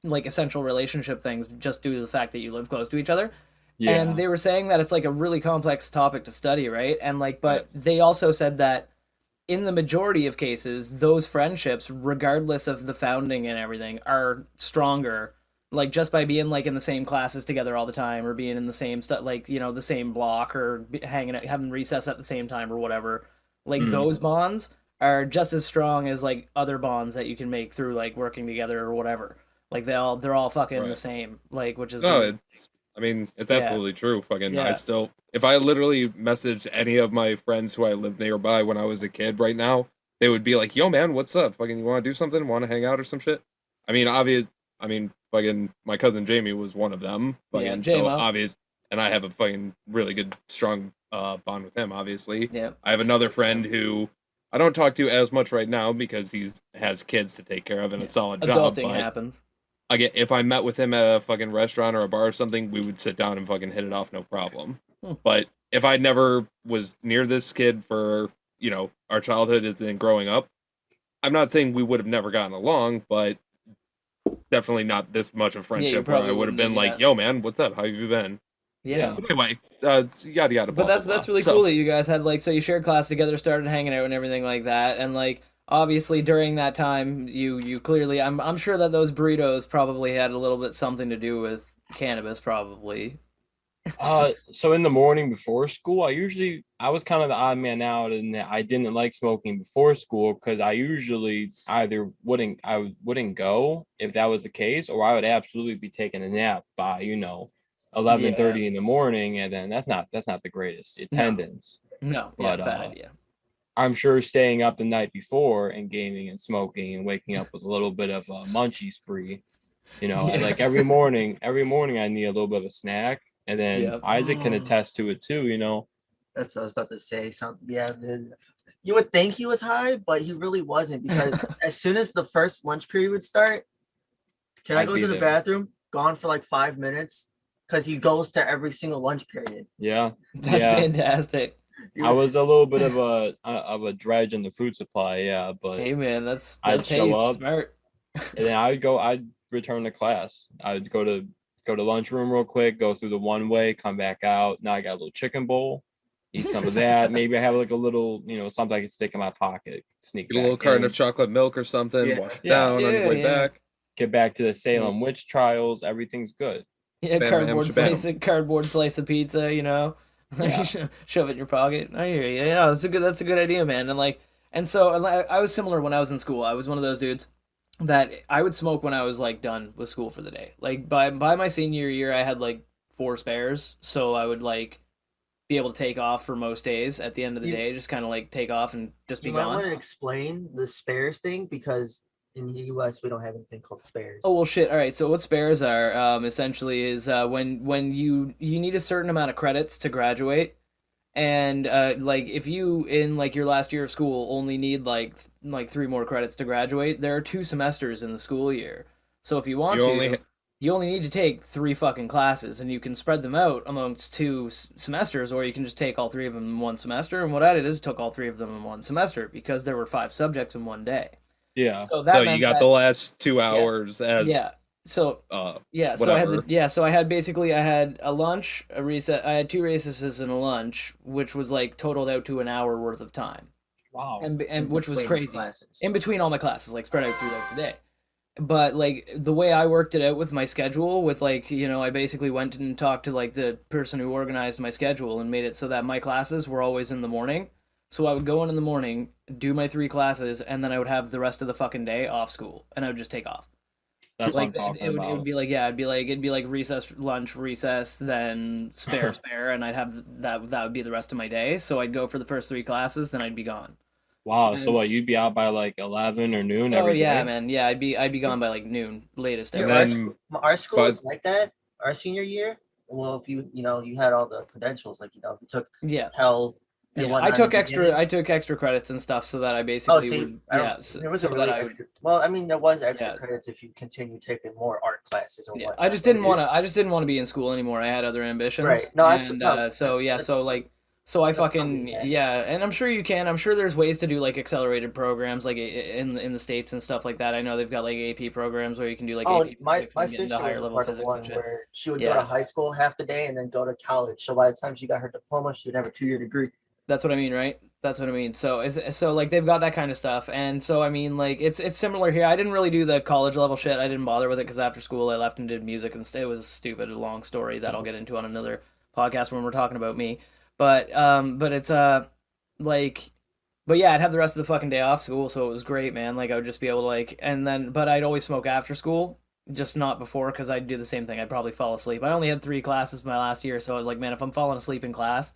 like essential relationship things, just due to the fact that you live close to each other. yeah, And they were saying that it's like a really complex topic to study, right? And like, but Yes. they also said that in the majority of cases, those friendships, regardless of the founding and everything, are stronger. Like just by being like in the same classes together all the time, or being in the same stuff, like the same block, or hanging out, having recess at the same time, or whatever. Like Mhm. those bonds are just as strong as like other bonds that you can make through like working together or whatever. Like they're all fucking the Right. same. Like which is No, the- it's Yeah. absolutely true. Fucking, Yeah. if I literally messaged any of my friends who I lived nearby when I was a kid right now, they would be like, yo, man, what's up? Fucking, you want to do something? Want to hang out or some shit? Fucking, my cousin Jamie was one of them. Yeah, Fucking, so J-Mo. obvious. And I have a fucking really good, strong bond with him, obviously. yeah. I have another friend who I don't talk to as much right now because has kids to take care of and a solid job. Adulting But happens. again, if I met with him at a fucking restaurant or a bar or something, we would sit down and fucking hit it off, no problem. But if I never was near this kid for, our childhood and growing up, I'm not saying we would have never gotten along, but definitely not this much of friendship where I probably would have wouldn't, been like, yeah. yo, man, what's up? How have you been? Yeah. But anyway, it's yada yada. But blah, that's blah, that's really blah. cool So, that you guys had like so you shared class together, started hanging out and everything like that, and like obviously during that time you clearly I'm sure that those burritos probably had a little bit something to do with cannabis probably. So in the morning before school, I was kind of the odd man out in that I didn't like smoking before school because I usually either wouldn't go if that was the case, or I would absolutely be taking a nap by 11:30 in the morning, and then that's not the greatest attendance. No, yeah, But, bad idea. I'm sure staying up the night before and gaming and smoking and waking up with a little bit of a munchie spree, Yeah. like every morning I need a little bit of a snack. And then Yeah. Isaac can attest to it too, That's what I was about to say. Yeah, dude. You would think he was high, but he really wasn't, because as soon as the first lunch period would start, can I I'd go be to the there. bathroom? Gone for like 5 minutes, because he goes to every single lunch period. Yeah. That's yeah. fantastic. I was a little bit of a dredge in the food supply, yeah, but Hey man, that's I'd hey, show it's up smart. and then I'd return to class. I'd go to lunchroom real quick, go through the one way, come back out. Now I got a little chicken bowl, eat some of that. Maybe I have like a little, something I can stick in my pocket, sneak Get a little back carton in. of chocolate milk or something, Yeah. wash it Yeah. down on your Yeah, way yeah. back. Get back to the Salem witch trials. Everything's good. Yeah, Bam, bam, cardboard slice of pizza, you know, Yeah. shove it in your pocket. I hear you. Yeah, that's a good idea, man. And I was similar when I was in school. I was one of those dudes that I would smoke when I was like done with school for the day. Like by my senior year, I had like 4 spares, so I would like be able to take off for most days at the end of the You- day, just kind of like take off and just be You might gone. want to explain the spares thing because in the US we don't have anything called spares. Oh well, shit. All right. So what spares are essentially is when you need a certain amount of credits to graduate, and like if you in like your last year of school only need like 3 more credits to graduate, there are 2 semesters in the school year. So if you want You to, only you only need to take 3 fucking classes, and you can spread them out amongst 2 semesters, or you can just take all 3 of them in one semester. And what I did is took all 3 of them in one semester because there were 5 subjects in one day. Yeah. So that So you meant got that, the last 2 hours as yeah. So yeah, so whatever. I had basically I had a lunch, a recess, I had 2 recesses and a lunch, which was like totaled out to an hour worth of time, Wow. and which was Between crazy classes. in between all my classes, like spread out through like the day. But like the way I worked it out with my schedule, with like I basically went and talked to like the person who organized my schedule and made it so that my classes were always in the morning. So I would go in the morning, do my 3 classes, and then I would have the rest of the fucking day off school, and I would just take off. That's what I'm Like talking it about. would be like it'd be like recess, lunch, recess, then spare, and I'd have that would be the rest of my day. So I'd go for the first 3 classes, then I'd be gone. Wow. So And what, you'd be out by like 11 or noon oh every yeah, day? man, yeah, I'd be gone by like noon latest And every Our day. then our school but- was like that. Our senior year, well, if you had all the credentials, like if you took Yeah. health and Yeah, whatnot in the beginning. I took extra credits and stuff so that I Oh, basically see, would I don't, yeah, there wasn't so really that I would extra. Well, I mean, there was extra Yeah. credits if you continue taking more art classes or yeah, whatnot. I just didn't want to be in school anymore. I had other ambitions. Right. No, that's and no. so yeah, that's, so like so I that's fucking probably yeah, and I'm sure you can. I'm sure there's ways to do like accelerated programs like in the States and stuff like that. I know they've got like AP programs where you can do like Oh, AP my physics my and get into sister was higher a level part of physics one and shit. where she would go Yeah. to high school half the day and then go to college. So by the time she got her diploma, she would have a 2-year degree. That's what I mean, right? That's what I mean. So like they've got that kind of stuff, and so I mean like it's similar here. I didn't really do the college level shit. I didn't bother with it because after school I left and did music and it was a stupid long story that I'll get into on another podcast when we're talking about me. But it's like but yeah, I'd have the rest of the fucking day off school, so it was great, man. Like I would just be able to like and then but I'd always smoke after school, just not before because I'd do the same thing. I'd probably fall asleep. I only had 3 classes my last year, so I was like, man, if I'm falling asleep in class.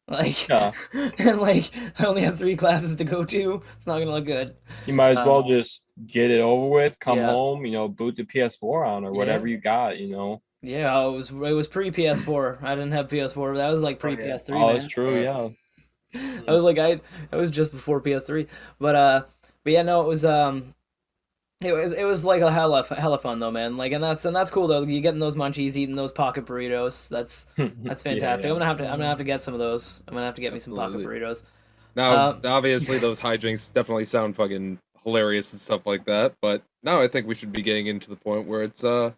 Like, Yeah. and like, I only have 3 classes to go to. It's not gonna look good. You might as well Um, just get it over with, come yeah. home, boot the PS4 on or whatever you got. Yeah, it was pre PS4. I didn't have PS4. That was like pre PS3. Oh, man. it's true, yeah. I was like, I was just before PS3. But yeah, no, it was like a hella fun though, man. Like, and that's cool though. You getting those munchies, eating those pocket burritos. That's fantastic. Yeah. I'm gonna have to get some of those. I'm gonna have to get me some pocket Absolutely. burritos. Now, obviously, those hijinks definitely sound fucking hilarious and stuff like that. But now I think we should be getting into the point where it's How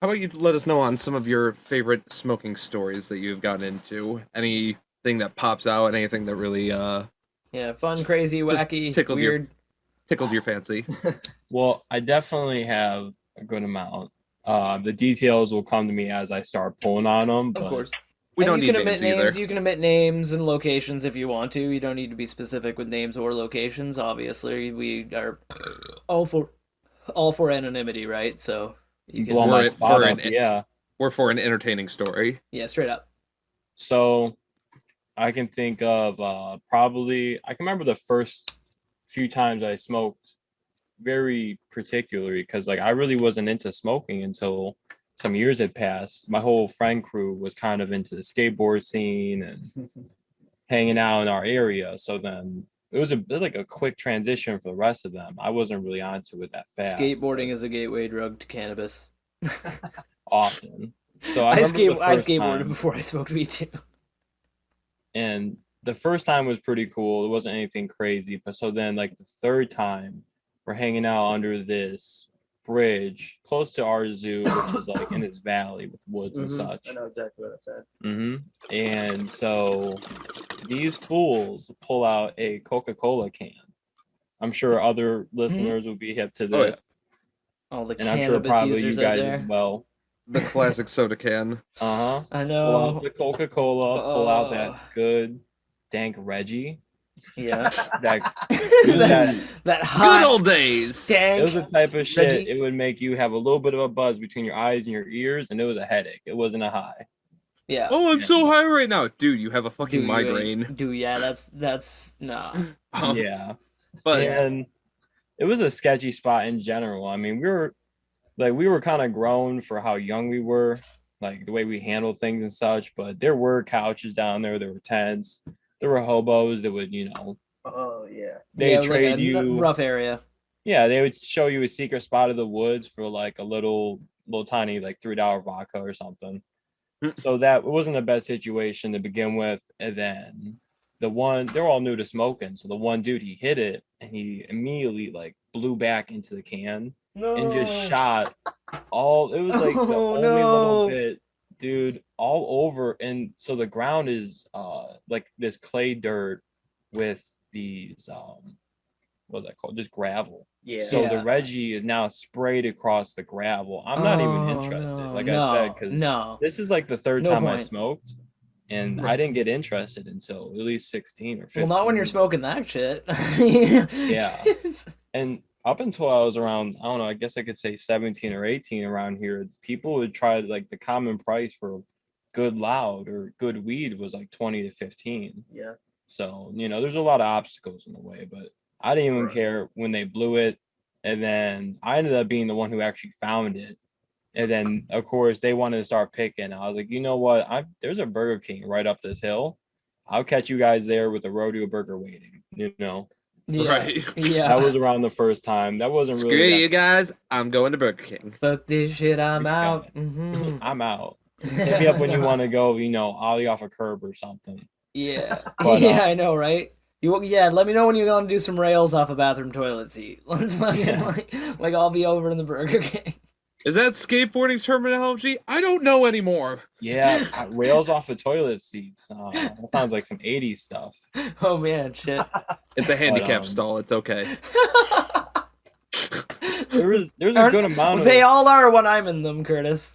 about you let us know on some of your favorite smoking stories that you've gotten into? Anything that pops out? Anything that really Yeah, fun, crazy, Just wacky, tickled weird. tickled your fancy? Well, I definitely have a good amount. The details will come to me as I start pulling on them. Of course. We And don't you need can names omit either. names. You can omit names and locations if you want to. You don't need to be specific with names or locations. Obviously, we are all for anonymity, right? So you can Blow my We're spot for up, yeah. We're for an entertaining story. yeah, straight up. So I can think of probably, I can remember the first few times I smoked very particularly because like I really wasn't into smoking until some years had passed. My whole friend crew was kind of into the skateboard scene and hanging out in our area. So then it was like a quick transition for the rest of them. I wasn't really onto it that fast. Skateboarding is a gateway drug to cannabis. often. So I remember the first skateboarded time, before I smoked weed too. and the first time was pretty cool. It wasn't anything crazy, but so then like the third time, we're hanging out under this bridge close to our zoo, which is like in this valley with woods and such. I know exactly what that's at. And so these fools pull out a Coca-Cola can. I'm sure other listeners will be hip to this. Oh, yeah. All the And I'm sure cannabis probably you users out guys there. as well. The classic soda can. I I Pull know. out the Coca-Cola, pull out Oh. that good dank Reggie. Yeah. That that hot, Good old days. stank. it was the type of shit Reggie. it would make you have a little bit of a buzz between your eyes and your ears, and it was a headache. It wasn't a high. Yeah. Oh, I'm so high right now, dude. You have a fucking you migraine. ain't- yeah, that's nah. Yeah. But And it was a sketchy spot in general. I mean, we were kind of grown for how young we were, like the way we handled things and such, but there were couches down there were tents, there were hobos that would, Oh yeah. they Yeah, it was trade like a you rough area. Yeah, they would show you a secret spot of the woods for like a little tiny like $3 vodka or something. So that it wasn't the best situation to begin with. And then they're all new to smoking. So the one dude, he hit it and he immediately like blew back into the can and just shot all. It was like the Oh, only no. little bit, dude, all over. And so the ground is like this clay dirt with these what's that called? Just gravel. Yeah. So Yeah. the Reggie is now sprayed across the gravel. I'm not even Oh, interested, no, like no, I said, because no. this is like the third No time I point. smoked, and I Right. didn't get interested until at least 16 or 15. Well, not when you're smoking that shit. Yeah. And up until I was around, I don't know, I guess I could say 17 or 18 around here, people would try like the common price for good loud or good weed was like 20 to 15. Yeah. So, there's a lot of obstacles in the way, but I didn't even Right. care when they blew it. And then I ended up being the one who actually found it. And then, of course, they wanted to start picking. I was like, you know what? There's a Burger King right up this hill. I'll catch you guys there with a rodeo burger waiting. Yeah. Right. Yeah. That was around the first time. That wasn't screw really. you guys. I'm going to Burger King. Fuck this shit, I'm You out. guys. Mhm. I'm out. Hit me up when you want to go, ollie off a curb or something. Yeah. But, Yeah, I know, right? Let me know when you're going to do some rails off a bathroom toilet seat. Let's fucking Yeah. like I'll be over in the Burger King. Is that skateboarding terminology? I don't know anymore. Yeah, rails off of toilet seats. That sounds like some 80s stuff. Oh man, shit. It's a handicap um, stall. It's okay. There's a good amount of. They all are when I'm in them, Curtis.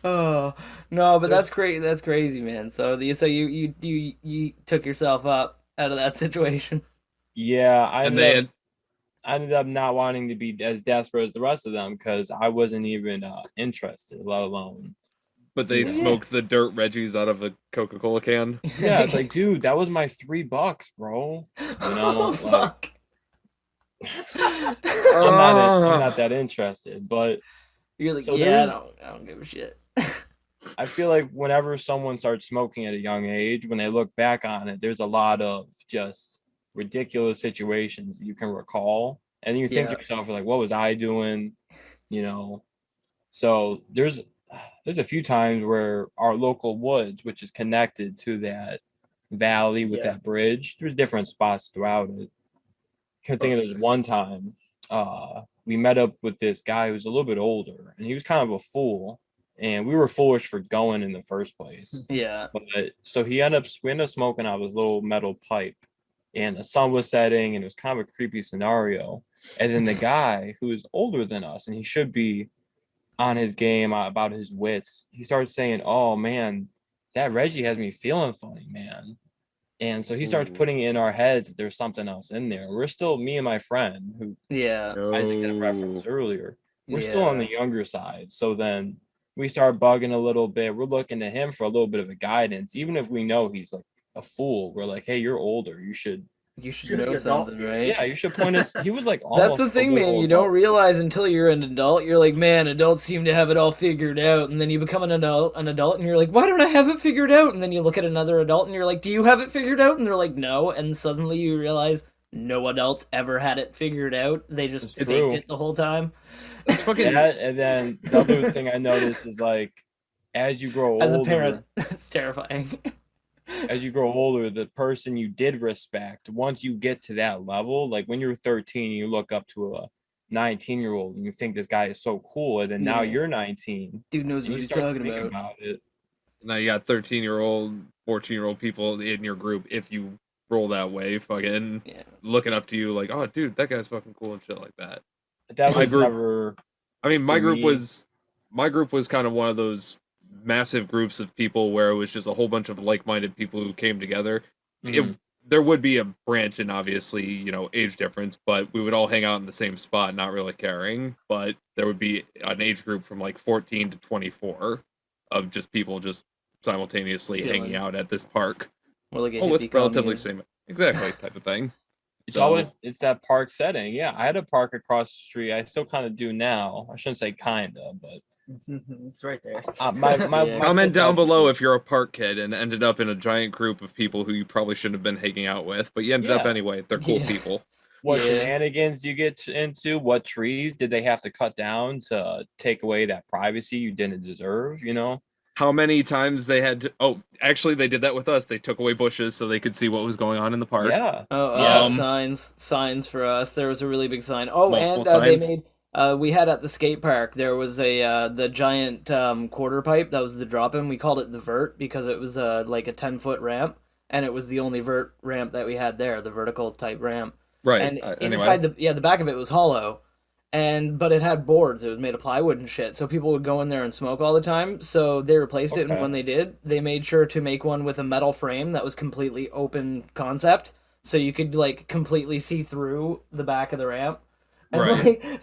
Oh no, but that's great. That's crazy, man. So you took yourself up out of that situation. Yeah, I And ended up not wanting to be as desperate as the rest of them because I wasn't even interested, let alone. but they Yeah. smoked the dirt Reggies out of a Coca-Cola can. Yeah, it's like, dude, that was my $3, bro. Oh, like, fuck. I'm not that interested, but You're like, So yeah, there's- I don't give a shit. I feel like whenever someone starts smoking at a young age, when they look back on it, there's a lot of just ridiculous situations you can recall. And you think Yeah. to yourself, like, what was I doing? So there's a few times where our local woods, which is connected to that valley with Yeah. that bridge, there's different spots throughout it. I think there's one time we met up with this guy who's a little bit older, and he was kind of a fool. And we were foolish for going in the first place. Yeah. But so we ended up smoking out of his little metal pipe, and the sun was setting, and it was kind of a creepy scenario. And then the guy who is older than us, and he should be on his game about his wits, he starts saying, "Oh man, that Reggie has me feeling funny, man." And so he starts Ooh. putting in our heads that there's something else in there. We're still, me and my friend, who Yeah. Isaac had referenced earlier, we're still on Yeah. the younger side. So then we start bugging a little bit. We're looking to him for a little bit of a guidance, even if we know he's like a fool. We're like, hey, you're older. You should You should You're know an adult, something, dude. right? Yeah, you should point us. He was like, That's almost the a thing, little man. You don't adult. realize until you're an adult. You're like, man, adults seem to have it all figured out. And then you become an adult, and you're like, why don't I have it figured out? And then you look at another adult, and you're like, do you have it figured out? And they're like, no. And suddenly you realize no adults ever had it figured out. They just It's faked true. it the whole time. It's fucking. That, and then the other thing I noticed is like, as you grow As older, a parent, it's terrifying. as you grow older, the person you did respect, once you get to that level, like when you're 13, you look up to a 19-year-old and you think this guy is so cool, and then now Yeah. you're 19 Dude knows and what you he's start to talking think about. about it. Now you got 13-year-old, 14-year-old people in your group. If you roll that way, fucking Yeah. looking up to you like, oh, dude, that guy's fucking cool and shit like that. That My was group- never. I mean, For me- my group was kind of one of those massive groups of people where it was just a whole bunch of like-minded people who came together. Mhm. There would be a branch in obviously, age difference, but we would all hang out in the same spot, not really caring. But there would be an age group from like 14 to 24 of just people just simultaneously Chilling. hanging out at this park. Or like a All with hippie relatively commune. same exactly type of thing. It's So- always it's that park setting. Yeah, I had a park across the street. I still kind of do now. I shouldn't say kinda, but It's right there. Yeah. Comment fifth down Avenue- below if you're a park kid and ended up in a giant group of people who you probably shouldn't have been hanging out with, but you ended up Yeah. anyway. They're cool Yeah. people. What Yeah. shenanigans do you get into? What trees did they have to cut down to take away that privacy you didn't deserve? How many times they had to... Oh, actually, they did that with us. They took away bushes so they could see what was going on in the park. Yeah. Oh, Yes. signs for us. There was a really big sign. Oh, Multiple and they signs. made. We had at the skate park. There was the giant quarter pipe. That was the drop-in. We called it the vert because it was like a 10-foot ramp, and it was the only vert ramp that we had there, the vertical type ramp. Right. And Anyway. inside the back of it was hollow, but it had boards. It was made of plywood and shit. So people would go in there and smoke all the time. So they replaced it, and Okay. when they did, they made sure to make one with a metal frame that was completely open concept, so you could like completely see through the back of the ramp. And Right. and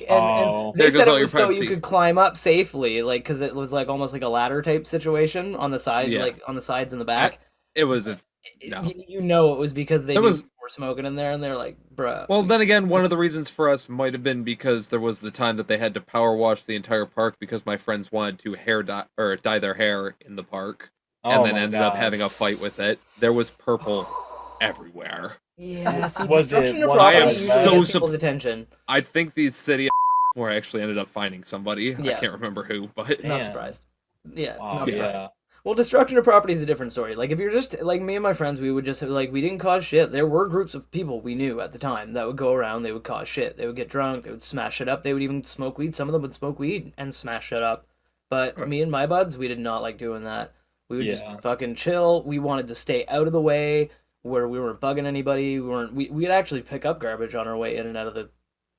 Oh. they There said goes it all your was so you privacy. could climb up safely, like because it was like almost like a ladder type situation on the side, Yeah. like on the sides and the back. It was a... No. You know it was because they There knew was- people were smoking in there, and they're like, bruh. Well, then again, one of the reasons for us might have been because there was the time that they had to power wash the entire park because my friends wanted to dye their hair in the park, and Oh then my ended up gosh. having a fight with it. There was purple everywhere. Yeah, see, Was destruction it of one property I am usually so gets people's attention. I think the city of where I actually ended up finding somebody. Yeah. I can't remember who, but Not Damn. surprised. Yeah, Wow, not surprised. yeah. Well, destruction of property is a different story. Like, if you're just, like, me and my friends, we would just, like, we didn't cause shit. There were groups of people we knew at the time that would go around, they would cause shit. They would get drunk, they would smash it up, they would even smoke weed. Some of them would smoke weed and smash shit up. But Right. me and my buds, we did not like doing that. We would just Yeah. fucking chill. We wanted to stay out of the way where we weren't bugging anybody. We'd actually pick up garbage on our way in and out of the,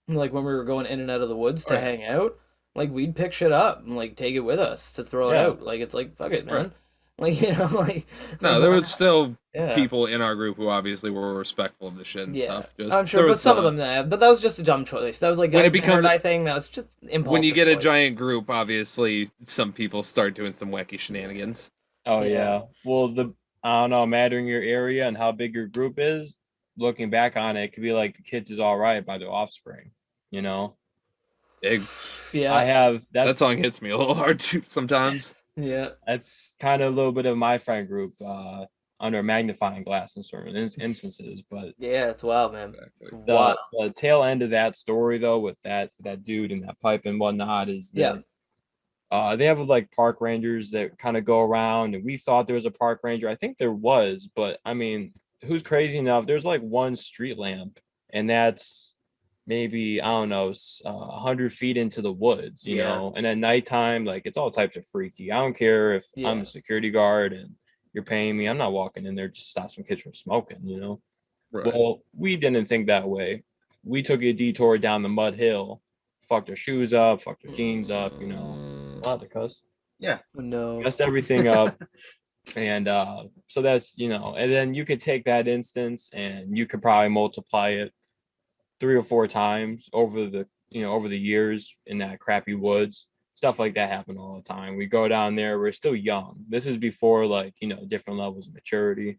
like, when we were going in and out of the woods to Right. hang out. Like, we'd pick shit up and, like, take it with us to throw it Yeah. out. Like, it's like, fuck it, man. Right. Like, like... no, there was still Yeah. people in our group who obviously were respectful of the shit and Yeah, stuff. Just, I'm sure, there but was, some of them, but that was just a dumb choice. That was like When a it becomes- paradigm thing. That was just impulsive. when you get a choice. giant group, obviously some people start doing some wacky shenanigans. Oh Yeah. yeah. Well, I don't know, mattering your area and how big your group is. Looking back on it, it could be like the kids is all right by their offspring. Big. yeah, I have That song hits me a little hard too sometimes. yeah, that's kind of a little bit of my friend group under a magnifying glass in certain instances, but yeah. It's wild, man. It's Exactly. wild. the tail end of that story though with that dude and that pipe and whatnot is that they have like park rangers that kind of go around, and we thought there was a park ranger. I think there was, but I mean, who's crazy enough? There's like one street lamp, and that's maybe, I don't know, 100 feet into the woods, you Yeah. know. And at nighttime, like, it's all types of freaky. I don't care if I'm Yeah. a security guard and you're paying me. I'm not walking in there just to stop some kids from smoking, you know. Right. Well, we didn't think that way. We took a detour down the mud hill, fucked our shoes up, fucked our jeans up, you know. Wow, the cuss. No. Messed everything up. And so that's, you know, and then you could take that instance and you could probably multiply it 3 or 4 times over the years in that crappy woods. Stuff like that happened all the time. We go down there, we're still young. This is before, like, you know, different levels of maturity.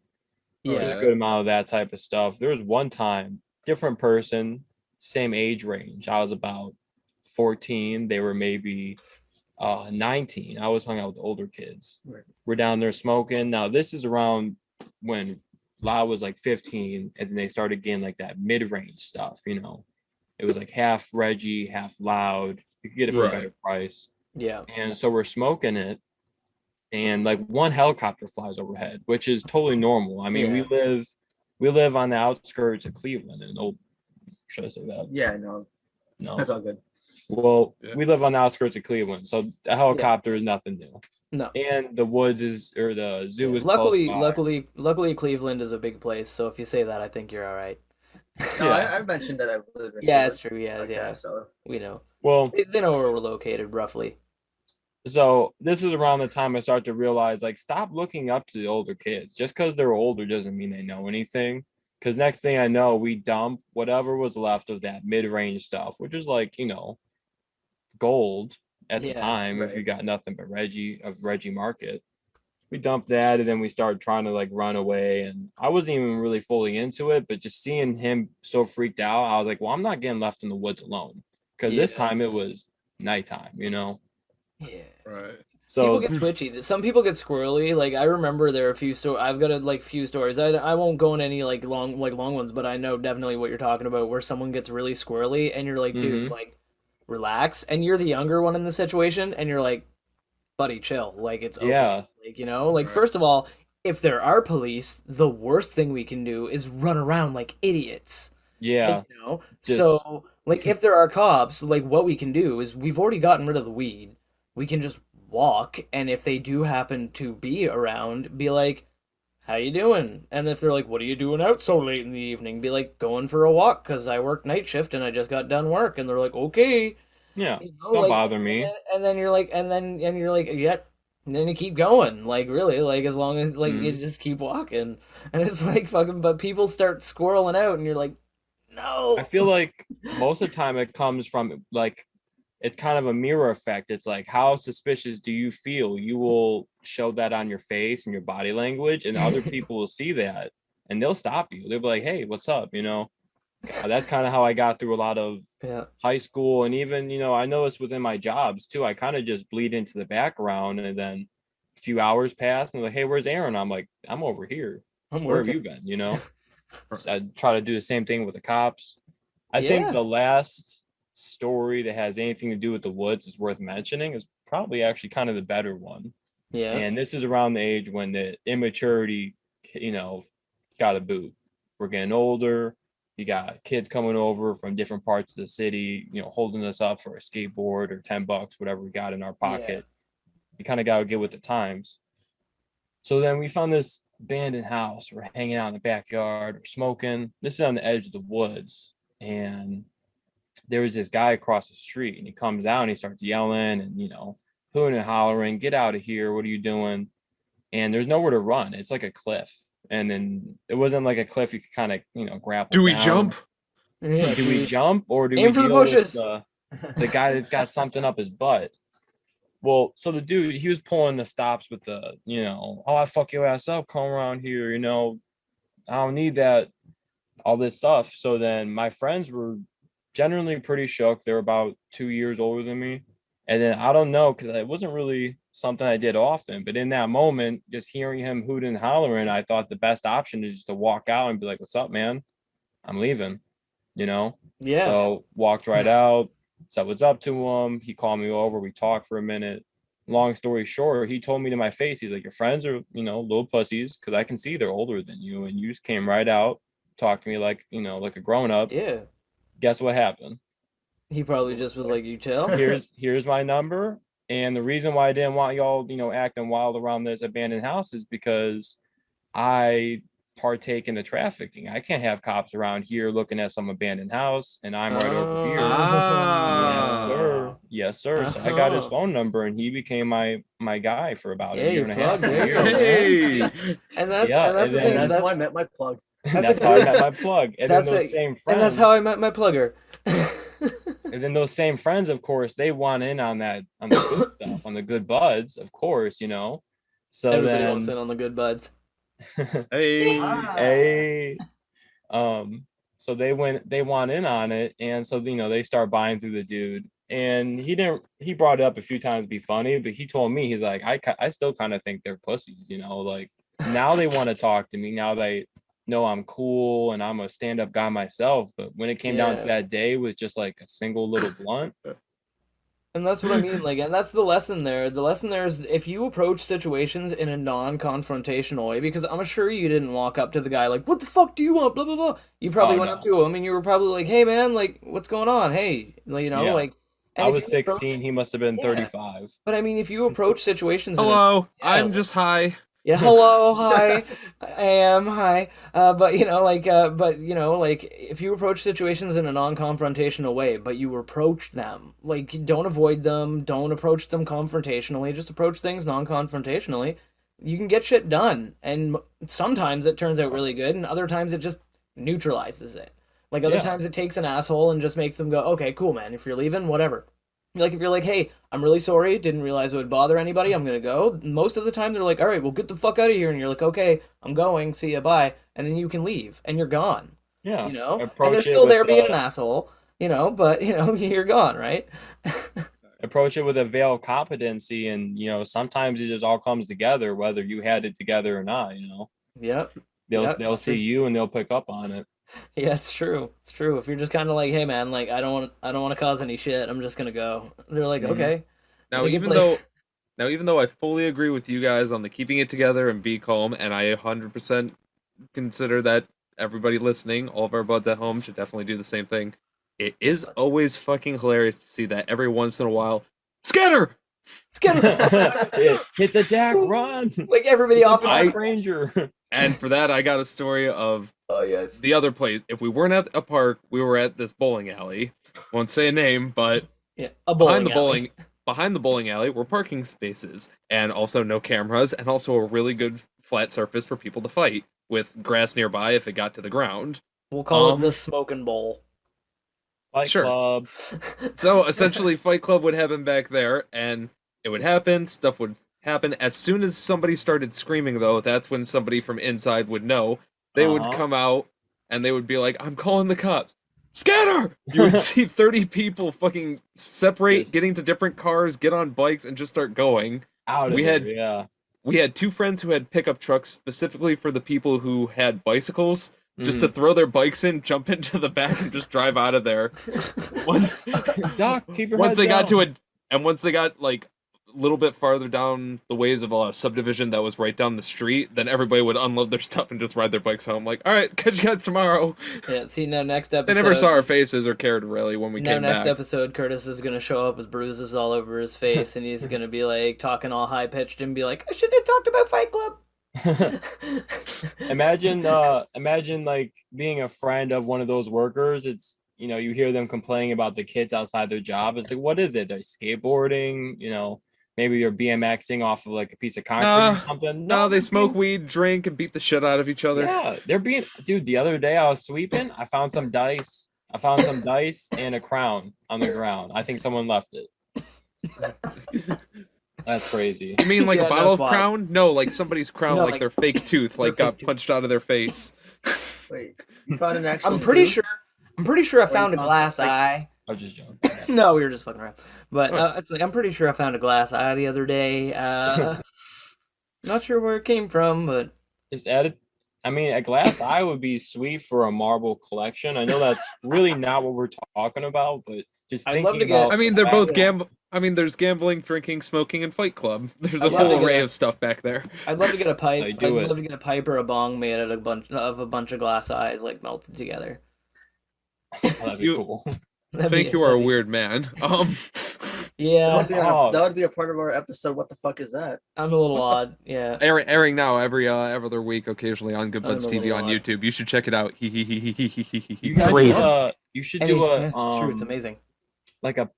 There's Yeah. a good amount of that type of stuff. There was one time, different person, same age range. I was about 14. They were maybe 19. I was hung out with the older kids. Right. We're down there smoking. Now, this is around when I was like 15, and then they started getting like that mid-range stuff, you know. It was like half Reggie, half loud. You could get it for a Right. better price. Yeah. And so we're smoking it, and like one helicopter flies overhead, which is totally normal. I mean, Yeah. we live on the outskirts of Cleveland, and should I say that? Yeah, no, No. that's all good. Well, Yeah. we live on the outskirts of Cleveland, so a helicopter is nothing new. No. And the woods or the zoo is close Luckily, by. luckily, Cleveland is a big place. So if you say that, I think you're all right. No, Yeah. I mentioned that I live in Yeah, it's Cleveland, true. Yeah, like yeah, that, so we know. Well, They know where we're located roughly. so this is around the time I start to realize, like, stop looking up to the older kids. Just because they're older doesn't mean they know anything. Because next thing I know, we dump whatever was left of that mid-range stuff, which is like, gold at the Yeah, time if you right. got nothing but Reggie Market. We dumped that and then we started trying to like run away. And I wasn't even really fully into it, but just seeing him so freaked out, I was like, well, I'm not getting left in the woods alone. Because this Yeah. time it was nighttime, Yeah. Right. People So get twitchy. Some people get squirrely. Like I remember there are a few I've got few stories. I won't go in any long ones, but I know definitely what you're talking about. Where someone gets really squirrely, and you're like, dude, mhm, like, relax. And you're the younger one in the situation, and you're like, buddy, chill. Like it's okay. yeah, Like like Right. first of all, if there are police, the worst thing we can do is run around like idiots. yeah, just So like if there are cops, like what we can do is we've already gotten rid of the weed. We can just walk, and if they do happen to be around, be like, "How you doing?" And if they're like, "What are you doing out so late in the evening?" Be like, "Going for a walk because I work night shift and I just got done work." And they're like, "Okay." yeah, don't Like, bother me. and then you're like, and you're like, yeah. And then you keep going, like really, like as long as like you Mhm. just keep walking, and it's like fucking. But people start squirreling out, and you're like, I no. feel like most of the time it comes from like it's kind of a mirror effect. It's like how suspicious do you feel? You will show that on your face and your body language, and other people will see that and they'll stop you. They'll be like, "Hey, what's up?" That's kind of how I got through a lot of Yeah. high school, and even I noticed within my jobs too. I kind of just bleed into the background, and then a few hours pass, and they're like, "Hey, where's Aaron?" I'm like, "I'm over here. I'm Where have working. you been?" I try to do the same thing with the cops. I think Yeah. the last story that has anything to do with the woods is worth mentioning is probably actually kind of the better one. Yeah. And this is around the age when the immaturity, you know, got a boot. We're getting older. You got kids coming over from different parts of the city, holding us up for a skateboard or $10, whatever we got in our Yeah. pocket. You kind of got to get with the times. So then we found this abandoned house. We're hanging out in the backyard, we're smoking. This is on the edge of the woods. And there was this guy across the street, and he comes out and he starts yelling and, hooting and hollering, "Get out of here. What are you doing?" And there's nowhere to run. It's like a cliff. And then it wasn't like a cliff you could kind of, grapple Do we down. jump? Yeah. Do we jump or do Aim we for the deal with bushes. the guy that's got something up his butt? Well, so the dude, he was pulling the stops with the, "Oh, I fuck your ass up, come around here, I don't need that," all this stuff. So then my friends were generally pretty shook. They're about 2 years older than me. And then I don't know, because it wasn't really something I did often. But in that moment, just hearing him hooting and hollering, I thought the best option is just to walk out and be like, "What's up, man? I'm leaving," you know? Yeah. So walked right out, said what's up to him. He called me over. We talked for a minute. Long story short, he told me to my face, he's like, "Your friends are, little pussies, because I can see they're older than you. And you just came right out, talked to me like, like a grown up. Yeah. Guess what happened? He probably just was like, you chill. Here's my number. And the reason why I didn't want y'all, acting wild around this abandoned house is because I partake in the trafficking. I can't have cops around here looking at some abandoned house and I'm right over here." Yes, sir. Oh. Yes, sir. So I got his Oh. phone number and he became my guy for about Yeah, a year you and a half. plugged 2 there. years. Hey! And that's Yeah, and that's and the then thing. And that's That's how I met my plug. That's how I met my plug. And then That's those it. same And that's friends, how I met my plugger. and then those same friends, of course, they want in on the good stuff, on the good buds, of course. So Everybody wants in then, on the good buds. Hey! hey, so they want in on it, and so they start buying through the dude. And he brought it up a few times to be funny, but he told me, he's like, I still kind of think they're pussies, like now they want to talk to me, now they know I'm cool and I'm a stand-up guy myself. But when it came down to Yeah. that day with just like a single little blunt, And that's what I mean, like, and that's the lesson there. The lesson there is if you approach situations in a non-confrontational way, because I'm sure you didn't walk up to the guy like, "What the fuck do you want?" Blah blah blah. You probably Oh went up no. to him and you were probably like, "Hey man, like, what's going on? Hey, like, Yeah. like." I And was if you approach, 16. He must have been yeah. 35. But I mean, if you approach situations in a Hello, yeah, I'm just high. yeah, hello, hi, I am, hi. But like if you approach situations in a non-confrontational way, but you approach them, like don't avoid them, don't approach them confrontationally, just approach things non-confrontationally. You can get shit done, and sometimes it turns out really good, and other times it just neutralizes it. Like other Yeah. times it takes an asshole and just makes them go, okay, cool, man. If you're leaving, whatever. Like if you're like, hey, I'm really sorry, didn't realize it would bother anybody, I'm gonna go. Most of the time they're like, all right, well get the fuck out of here, and you're like, okay, I'm going, see ya, bye, and then you can leave, and you're gone. Yeah. You know, and they're Approach it still with there being an asshole. But you're gone, right? approach it with a veil of competency, and sometimes it just all comes together, whether you had it together or not. Yep. They'll Yep, they'll it's see true. you and they'll pick up on it. Yeah, it's true. It's true. If you're just kind of like, hey man, like I don't want to cause any shit. I'm just gonna go. They're like, Mhm. okay. Now, And you even can play- though I fully agree with you guys on the keeping it together and be calm, and I 100% consider that everybody listening, all of our buds at home, should definitely do the same thing. It is always fucking hilarious to see that every once in a while, scatter! let's get him. Hit the deck, run! Like everybody off and I- on. Ranger. And for that, I got a story of Oh yes. the other place. If we weren't at a park, we were at this bowling alley. Won't say a name, but Yeah, a bowling behind the alley. behind the bowling alley were parking spaces, and also no cameras, and also a really good flat surface for people to fight with grass nearby if it got to the ground. We'll call it Um, the smoking bowl. Fight Sure. Club. So essentially, Fight Club would happen back there, and it would happen. Stuff would happen. As soon as somebody started screaming, though, that's when somebody from inside would know. They would Uh-huh. come out, and they would be like, "I'm calling the cops." Scatter! You would see 30 people fucking separate, Yes. get into different cars, get on bikes, and just start going. Out of We there, had- yeah. We had two friends who had pickup trucks specifically for the people who had bicycles, just to Mhm. throw their bikes in, jump into the back, and just drive out of there. Once, Doc, keep your once head they got to down. once they got like a little bit farther down the ways of a subdivision that was right down the street, then everybody would unload their stuff and just ride their bikes home. Like, all right, catch you guys tomorrow. Yeah. See now, next episode. They never saw our faces or cared really when we Now, came next back. episode, Curtis is gonna show up with bruises all over his face, and he's gonna be like talking all high pitched and be like, "I should have talked about Fight Club." Imagine like being a friend of one of those workers. It's you hear them complaining about the kids outside their job. It's like, what is it? They're skateboarding, maybe they're BMXing off of like a piece of concrete or Nah, something. No, they they're smoke being- weed, drink, and beat the shit out of each other. Yeah, they're being dude, the other day I was sweeping, I found some dice. I found some dice and a crown on the ground. I think someone left it. That's crazy. You mean like Yeah, a bottle that's of wild. crown? No, like somebody's crown, No, like like- their fake tooth, their like got fake tooth. punched out of their face. Wait, you found an actual. I'm pretty tooth? sure. I'm pretty sure I Or you found a found, glass like- eye. I was just joking. No, we were just fucking around. But Oh. it's like I'm pretty sure I found a glass eye the other day. Not sure where it came from, but Just added. I mean, a glass eye would be sweet for a marble collection. I know that's really not what we're talking about, but just I'd thinking love to get- about. I mean, the they're both fact- there's gambling, drinking, smoking, and Fight Club. There's a I'd love to whole get array a- of stuff back there. I'd love to get a pipe. I I'd do it. love to get a pipe or a bong made out of a bunch of glass eyes like melted together. Oh, that'd be You- cool. That'd Think be- you are a that'd be- weird man. Yeah, That would be a part of our episode. What the fuck is that? I'm a little odd. Yeah. airing now every other week, occasionally on Good Buds I'm a TV little on odd. YouTube. You should check it out. He. You guys, Please. you should Hey, do yeah, a it's true. It's amazing. like a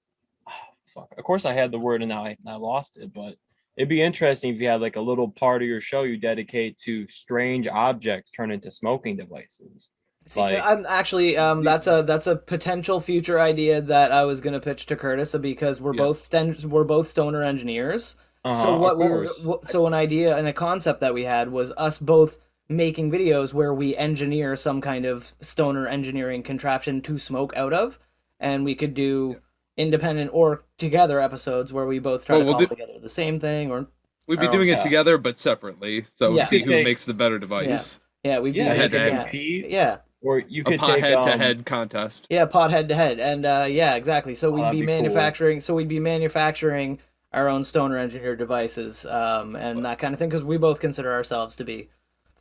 fuck. Of course, I had the word and now I lost it, but it'd be interesting if you had like a little part of your show you dedicate to strange objects turned into smoking devices. See, Like- I'm actually that's a potential future idea that I was gonna pitch to Curtis because we're Yes. both stoner engineers. So Uh-huh, what of we were course. so an idea and a concept that we had was us both making videos where we engineer some kind of stoner engineering contraption to smoke out of, and we could do independent or together episodes where we both try Well, to we'll call do- together the same thing or We'd be Oh, doing yeah. it together but separately. So Yeah. see who Okay. makes the better device. yeah we Yeah, you you could can Yeah. compete. yeah Or you A could pot take head-to-head contest. Yeah, pot head to head, and yeah, exactly. So we'd that'd be be cool. manufacturing. So we'd be manufacturing our own stoner engineered devices, and that kind of thing, because we both consider ourselves to be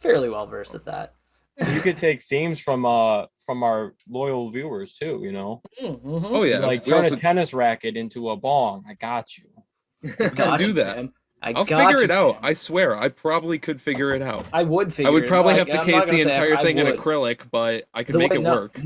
fairly well versed at that. You could take themes from our loyal viewers too, you know. Mm-hmm. Oh yeah, Like we turn also a tennis racket into a bong. I got you. Got do you, that. fam. I'll got figure you, it out. fam. I swear, I probably could figure it out. I would figure. I would probably it. have to I'm not case the gonna say entire I thing in would. acrylic, but I could The make way- it no, work.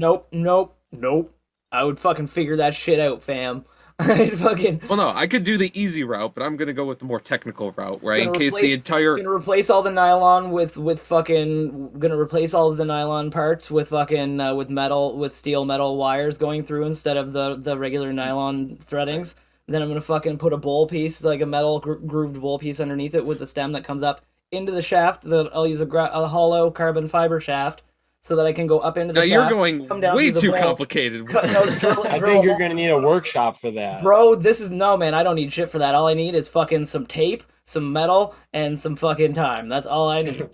Nope. I would fucking figure that shit out, fam. I'd fucking. Well, no, I could do the easy route, but I'm gonna go with the more technical route, right? In Gonna case replace- the entire Gonna replace all the nylon with fucking. Gonna replace all of the nylon parts with fucking with steel metal wires going through instead of the regular nylon threadings. Then I'm gonna fucking put a bowl piece, like a metal grooved bowl piece underneath it with the stem that comes up into the shaft. That I'll use a hollow carbon fiber shaft so that I can go up into the now shaft. you're going come down way through the too bowl. complicated. No, drill- I drill think a you're hole- gonna need a workshop for that. Bro, this is no man. I don't need shit for that. All I need is fucking some tape, some metal, and some fucking time. That's all I need.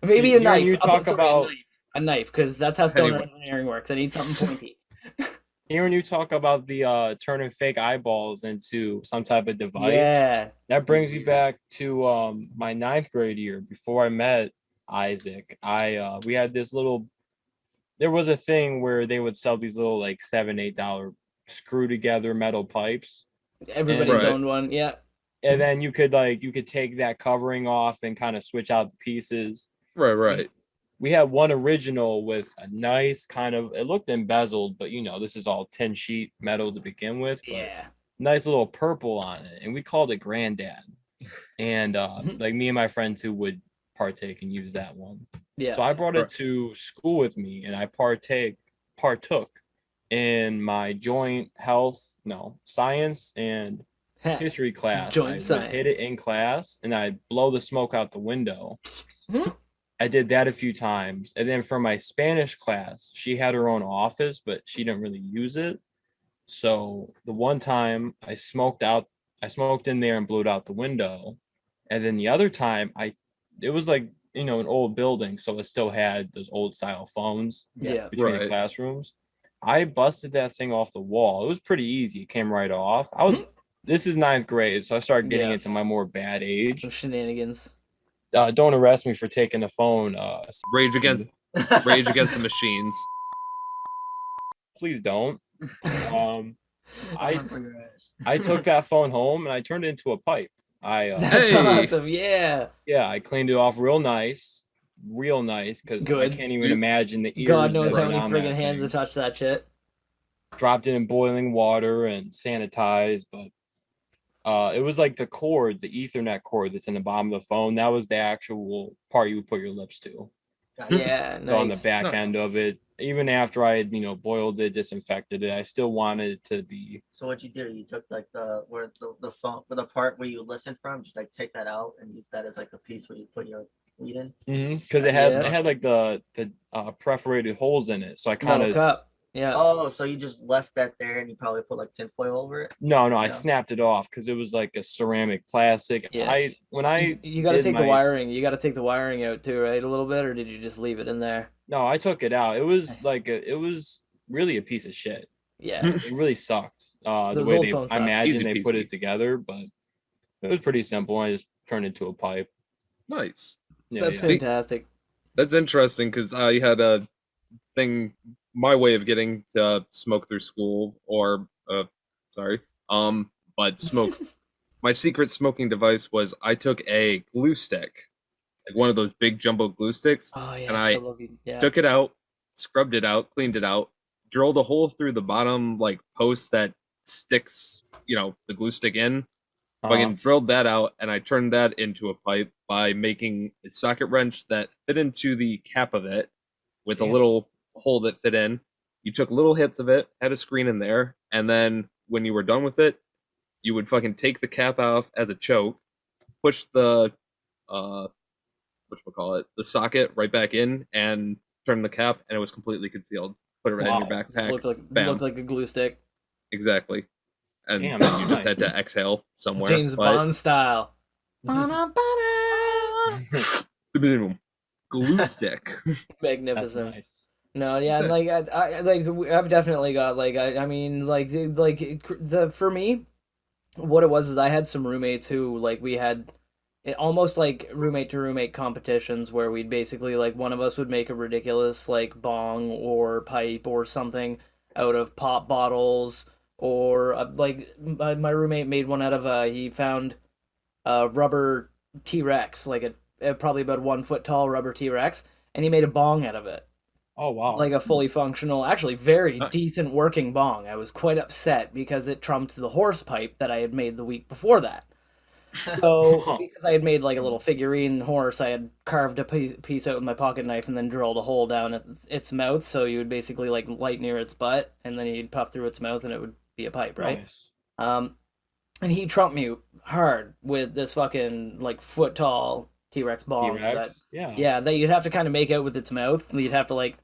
Maybe a Here knife. you talk about- a knife, because that's how stoner Anyway. engineering works. I need something pointy. Hearing you talk about the turning fake eyeballs into some type of device, Yeah. that brings me back to my 9th grade year before I met Isaac. We had this little. There was a thing where they would sell these little like $7-8 screw together metal pipes, Everybody's Right. owned one. Yeah. and then you could take that covering off and kind of switch out the pieces. Right. We had one original with a nice kind of, it looked embezzled, but this is all tin sheet metal to begin with. But Yeah. nice little purple on it, and we called it Granddad. And like me and my friend too would partake and use that one. Yeah. So I brought it Right. to school with me, and I partook in my science and history class. Joint I would science. hit it in class, and I'd blow the smoke out the window. Mhm. I did that a few times, and then for my Spanish class, she had her own office, but she didn't really use it. So the one time I smoked in there and blew it out the window, and then the other time it was like an old building, so it still had those old style phones Yeah. between the Right. classrooms. I busted that thing off the wall. It was pretty easy. It came right off. This is 9th grade, so I started getting Yeah. into my more bad age. Some shenanigans. Don't arrest me for taking the phone. Rage against the machines. Please don't. Um, I Coming for your ass. I took that phone home and I turned it into a pipe. That's Hey. awesome. Yeah. I cleaned it off real nice, because I Good. can't even Dude, imagine the ears. God knows that how are many on friggin' that hands thing. have touched that shit. Dropped it in boiling water and sanitized, but it was like the cord, the Ethernet cord that's in the bottom of the phone. That was the actual part you would put your lips to. Gotcha. Yeah. So on the Nice. back No. end of it, even after I had boiled it, disinfected it, I still wanted it to be. So what you do? You took like the phone, the part where you listen from, just like take that out and use that as like the piece where you put your weed in. Because it had Yeah. like the perforated holes in it, so I kind Metal of cup. Yeah. Oh, so you just left that there and you probably put like tinfoil over it. no, I Yeah. snapped it off because it was like a ceramic plastic. Yeah. You got to did take the my- wiring. You got to take the wiring out too, right? A little bit, or did you just leave it in there? No, I took it out. It was Nice. like it was really a piece of shit. Yeah. It really sucked. The Those way old they, phones I suck. imagine Easy they put peasy. it together, but it was pretty simple. I just turned it into a pipe. Nice. Yeah, That's yeah. fantastic. That's interesting because I had a thing. My way of getting to smoke through school, but smoke. My secret smoking device was I took a glue stick, like one of those big jumbo glue sticks, Oh yeah. and I I still love you. Yeah. took it out, scrubbed it out, cleaned it out, drilled a hole through the bottom like post that sticks, the glue stick in. Fucking drilled that out, and I turned that into a pipe by making a socket wrench that fit into the cap of it with a Damn. little hole that fit in. You took little hits of it, had a screen in there, and then when you were done with it, you would fucking take the cap off as a choke, push the the socket right back in, and turn the cap, and it was completely concealed. Put it right in your Wow. Just backpack. looked Bam. like a glue stick. Exactly. And Damn, then you just nice. had to exhale somewhere. James but- Bond style. Boom. glue stick. That's Magnificent. nice. No, yeah, and Exactly. I've definitely got I mean for me, what it was is I had some roommates who like we had almost like roommate to roommate competitions where we'd basically like one of us would make a ridiculous like bong or pipe or something out of pop bottles or my roommate made one out of he found a rubber T-Rex like a probably about 1 foot tall rubber T-Rex and he made a bong out of it Oh wow. like a fully functional, actually very Uh, decent working bong. I was quite upset because it trumped the horse pipe that I had made the week before that. So, because I had made like a little figurine horse, I had carved a piece out with my pocket knife and then drilled a hole down its mouth. So you would basically like light near its butt, and then you'd puff through its mouth, and it would be a pipe, right? Nice. And he trumped me hard with this fucking like foot tall T-Rex bong. That T-Rex. Yeah. yeah, that you'd have to kind of make out with its mouth. And you'd have to like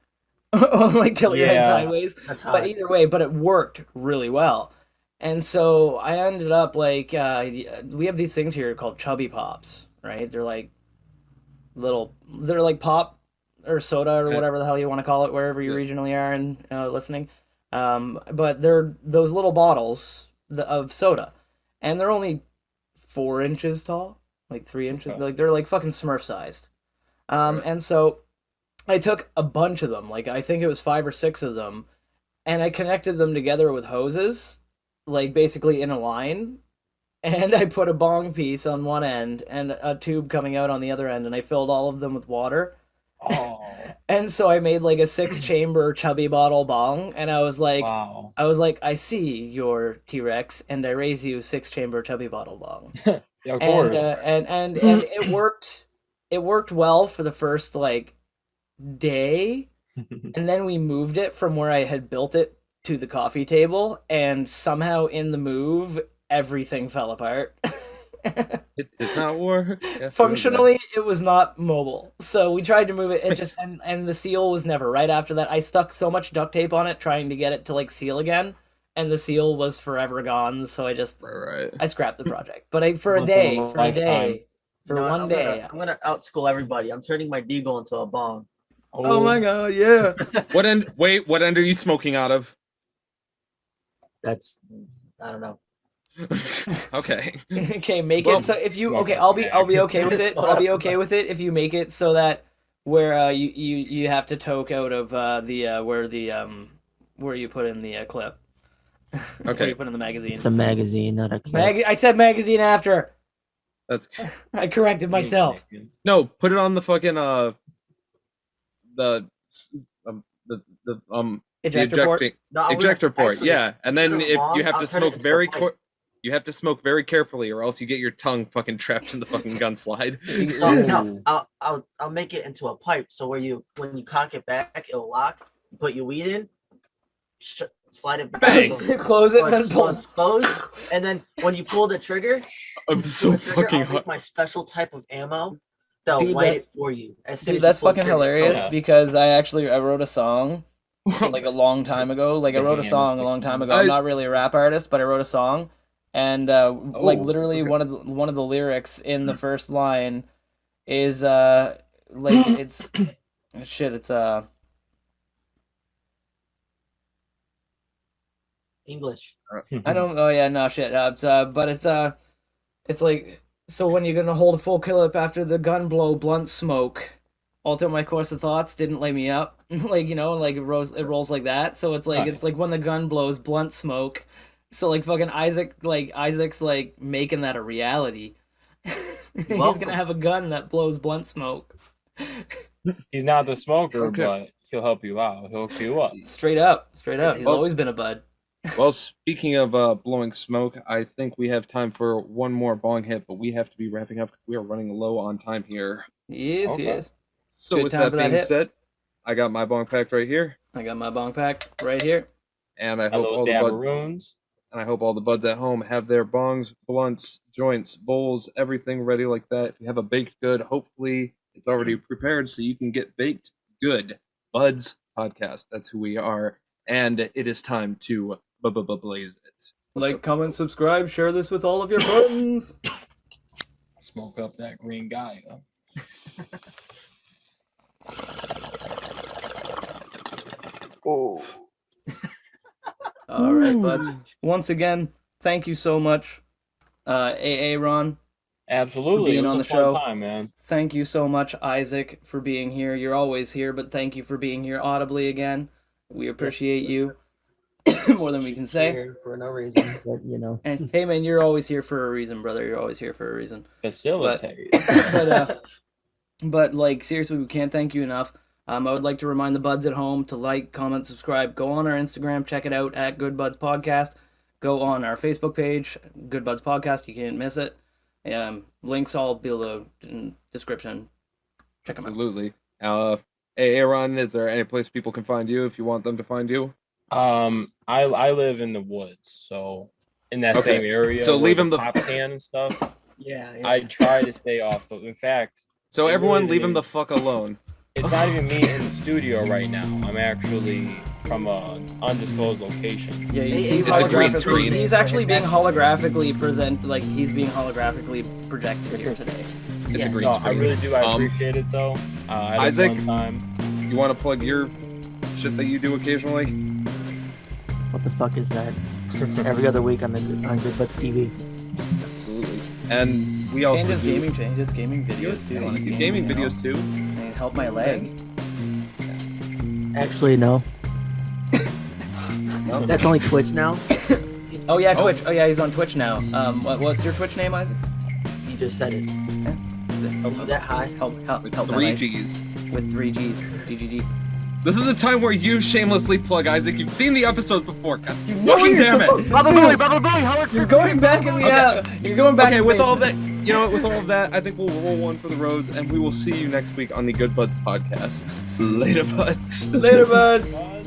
like tilt your head Yeah. sideways. That's But hot. either way, but it worked really well. And so I ended up like we have these things here called chubby pops, right? They're like they're like pop or soda or Okay. whatever the hell you want to call it wherever you Yeah. regionally are and listening. But they're those little bottles of soda, and they're only 4 inches tall, like 3 inches, Okay. like they're like fucking Smurf sized. Right. And so I took a bunch of them, like I think it was 5 or 6 of them, and I connected them together with hoses, like basically in a line. And I put a bong piece on one end and a tube coming out on the other end, and I filled all of them with water. Oh And so I made like a 6 chamber chubby bottle bong, and wow. I was like, I see your T-Rex, and I raise you 6 chamber chubby bottle bong. Yeah, of And course. and it worked. It worked well for the first like day, and then we moved it from where I had built it to the coffee table, and somehow in the move, everything fell apart. It did not work. after that. Functionally, it was not mobile. So we tried to move it. It just and the seal was never right after that. I stuck so much duct tape on it trying to get it to like seal again, and the seal was forever gone. So Right. I scrapped the project. But I for a Once in a day, lifetime. for You know what, one day. I'm gonna outschool everybody. I'm turning my deagle into a bong. Oh my god, yeah. What end? Wait, what end are you smoking out of? That's I don't know. Okay. Okay, make Well, it so if you smoke okay, like I'll be that. okay with it. I'll be okay with it if you make it so that where you have to toke out of where you put in the clip. Where Okay. you put in the magazine. It's a magazine, not a clip. I said magazine after. That's I corrected myself. no. Put it on the fucking the the Ejector port. ejecting No, I'm gonna- ejector port. actually, Yeah, and then instead of if bong, you have I'll to turn it smoke into a pipe. you have to smoke very carefully, or else you get your tongue fucking trapped in the fucking gun slide. So, Ooh. no, I'll make it into a pipe. So when you cock it back, it'll lock. You put your weed in, slide it back. Bang. so- Close it and then so pull. it's closed, and then when you pull the trigger, I'm so pull the trigger, fucking I'll make hot. my special type of ammo that'll Dude, light that- it for you. As soon Dude, as you that's pull the fucking trigger. hilarious Yeah. because I wrote a song like a long time ago. Like I The wrote a hand song a sticks long time out. ago. I'm not really a rap artist, but I wrote a song, and like Oh, literally okay. one of the lyrics in the first line is like it's shit. It's English. I don't. Oh yeah, no shit. But it's like so when you're gonna hold a full clip after the gun blow, blunt smoke. Alter my course of thoughts, didn't lay me up. Like, you know, like it rolls like that. So it's Nice. like when the gun blows, blunt smoke. So like fucking Isaac's like making that a reality. He's Welcome. gonna have a gun that blows blunt smoke. He's not the smoker, Okay. but he'll help you out. He'll hook you up. Straight up. He's Well- always been a bud. Well, speaking of blowing smoke, I think we have time for one more bong hit, but we have to be wrapping up because we are running low on time here. Yes, Okay. yes. So Good with time that for that being hit. said, I got my bong packed right here, I got my bong pack right here. and I hope Hello, all the buds, Dabaroons. and I hope all the buds at home have their bongs, blunts, joints, bowls, everything ready like that. If you have a baked good, hopefully it's already prepared so you can get baked good. Budz Podcast, that's who we are, and it is time to blaze it. Like, comment, subscribe, share this with all of your friends. Smoke up that green guy. Huh? Oh. All right, Budz. Once again, thank you so much, AA Ron. Absolutely. being It was on a the fun show. time, man. Thank you so much, Isaac, for being here. You're always here, but thank you for being here audibly again. We appreciate you more than we can say. Here for no reason, but you know. And hey, man, you're always here for a reason, brother. You're always here for a reason. Facilitate. But like seriously, we can't thank you enough. I would like to remind the buds at home to like, comment, subscribe. Go on our Instagram, check it out at Good Buds Podcast. Go on our Facebook page, Good Buds Podcast. You can't miss it. Links all below in description. Check them out. Absolutely. Aaron, is there any place people can find you if you want them to find you? I live in the woods, so in that Okay. same area. So where leave him the pop can and stuff. Yeah. I try to stay off of. In fact, So It everyone, really leave him the is. fuck alone. it's not even me in the studio right now. I'm actually from a undisclosed location. Yeah, It's a green holographically- screen. He's actually being holographically he's being holographically projected here today. It's Yeah. a green No, I screen. really do. I Um, appreciate it though. I had Isaac? a fun time. You want to plug your shit that you do occasionally? What the fuck is that? Every other week on Good Buds TV. Absolutely. And we And also his do gaming videos too. Yeah, you do gaming you know, videos too. and help my leg. Actually, no. No? That's only Twitch now. Oh yeah, Twitch. Oh yeah, he's on Twitch now. What's your Twitch name, Isaac? You just said it. Are you that high? Help With my 3 leg. G's. With 3 G's. GGG. This is the time where you shamelessly plug Isaac. You've seen the episodes before. God know fucking you're damn it. supposed- Baba Booey, Howard. You're going back in the you're going back. Okay, in the with all that, basement. you know what? With all of that, I think we'll roll one for the roads, and we will see you next week on the Good Buds podcast. Later, buds. Later, buds. Bud.